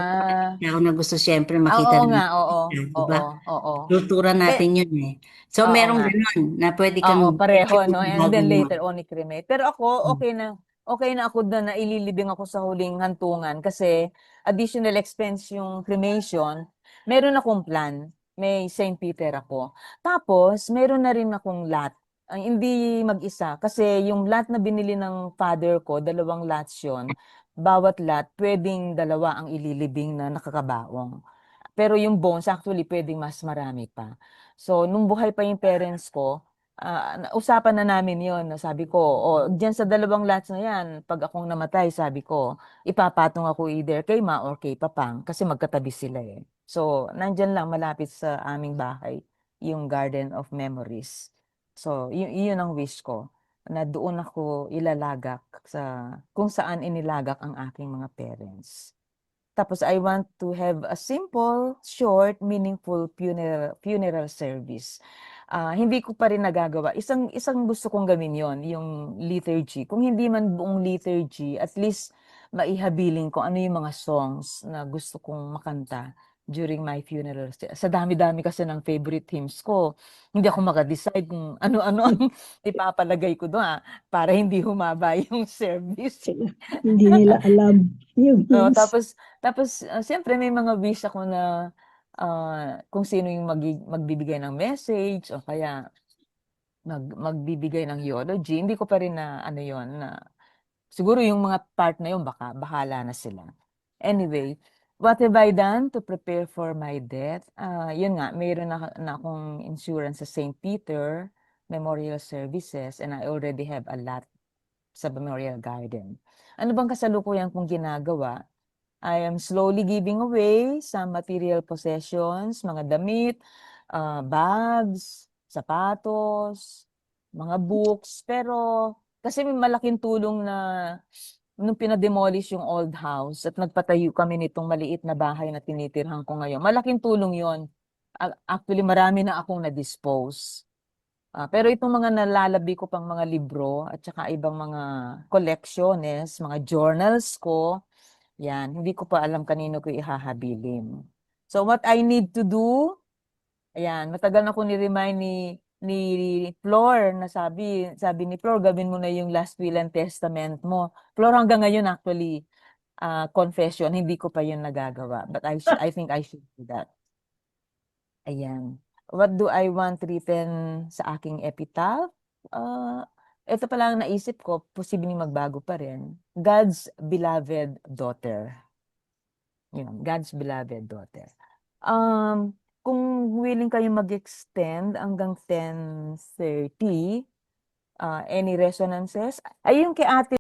Speaker 10: ako na gusto siyempre makita
Speaker 3: Oo
Speaker 10: ng
Speaker 3: nga, oo.
Speaker 10: di ba?
Speaker 3: Oo.
Speaker 10: Kultura
Speaker 3: Pe-
Speaker 10: natin yun eh. So,
Speaker 3: Oo
Speaker 10: merong
Speaker 3: nga.
Speaker 10: ganun na pwede
Speaker 3: Oo,
Speaker 10: kang
Speaker 3: pareho, no? And
Speaker 10: bago
Speaker 3: then
Speaker 10: mo.
Speaker 3: later on, i-cremate. Pero ako, okay na ako doon na ililibing ako sa huling hantungan kasi additional expense yung cremation. Meron akong plan. May St. Peter ako. Tapos, meron na rin akong lot. Hindi mag-isa. Kasi yung lot na binili ng father ko, 2 lots yun. Bawat lot, pwedeng 2 ang ililibing na nakakabaong. Pero yung bones, actually, pwedeng mas marami pa. So, nung buhay pa yung parents ko, usapan na namin yon. Sabi ko, diyan sa 2 lots na yan, pag akong namatay, sabi ko, ipapatong ako either kay Ma or kay Papang kasi magkatabi sila eh. So, nandyan lang malapit sa aming bahay, yung Garden of Memories. So, yun ang wish ko, na doon ako ilalagak sa kung saan inilagak ang aking mga parents. Tapos I want to have a simple, short, meaningful funeral service. Hindi ko pa rin nagagawa. Isang gusto kong gawin yon, yung liturgy. Kung hindi man buong liturgy, at least maihabiling ko ano yung mga songs na gusto kong makanta during my funeral. Sa dami-dami kasi ng favorite hymns ko, hindi ako makadecide kung ano-ano ang ipapalagay ko doon para hindi humaba yung service.
Speaker 2: Hindi nila alam yung
Speaker 3: Oo,
Speaker 2: hymns.
Speaker 3: tapos siyempre may mga wish ako na kung sino yung magbibigay ng message o kaya magbibigay ng eulogy. Hindi ko pa rin na ano yon na siguro yung mga part na yun baka bahala na sila. Anyway, what have I done to prepare for my death? Yun nga, mayroon na akong insurance sa St. Peter memorial services and I already have a lot sa Memorial Garden. Ano bang kasalukuyan kong ginagawa? I am slowly giving away some material possessions, mga damit, bags, sapatos, mga books. Pero kasi may malaking tulong na nung pinademolish yung old house at nagpatayo kami nitong maliit na bahay na tinitirhan ko ngayon. Malaking tulong yon. Actually, marami na akong na-dispose. Pero itong mga nalalabi ko pang mga libro at saka ibang mga collections, mga journals ko, yan, hindi ko pa alam kanino ko ihahabilin. So what I need to do, ayan, matagal na ko ni-remind ni Flor na sabi ni Flor, gawin mo na yung last will and testament mo. Flor, hanggang ngayon actually, confession, hindi ko pa yun nagagawa. But I think I should do that. Ayan. What do I want written sa aking epitaph? Ito pa lang naisip ko, posibleng magbago pa rin. God's beloved daughter. Yun, God's beloved daughter. Kung willing kayo mag-extend hanggang 10:30, any resonances? Ayun kay ate.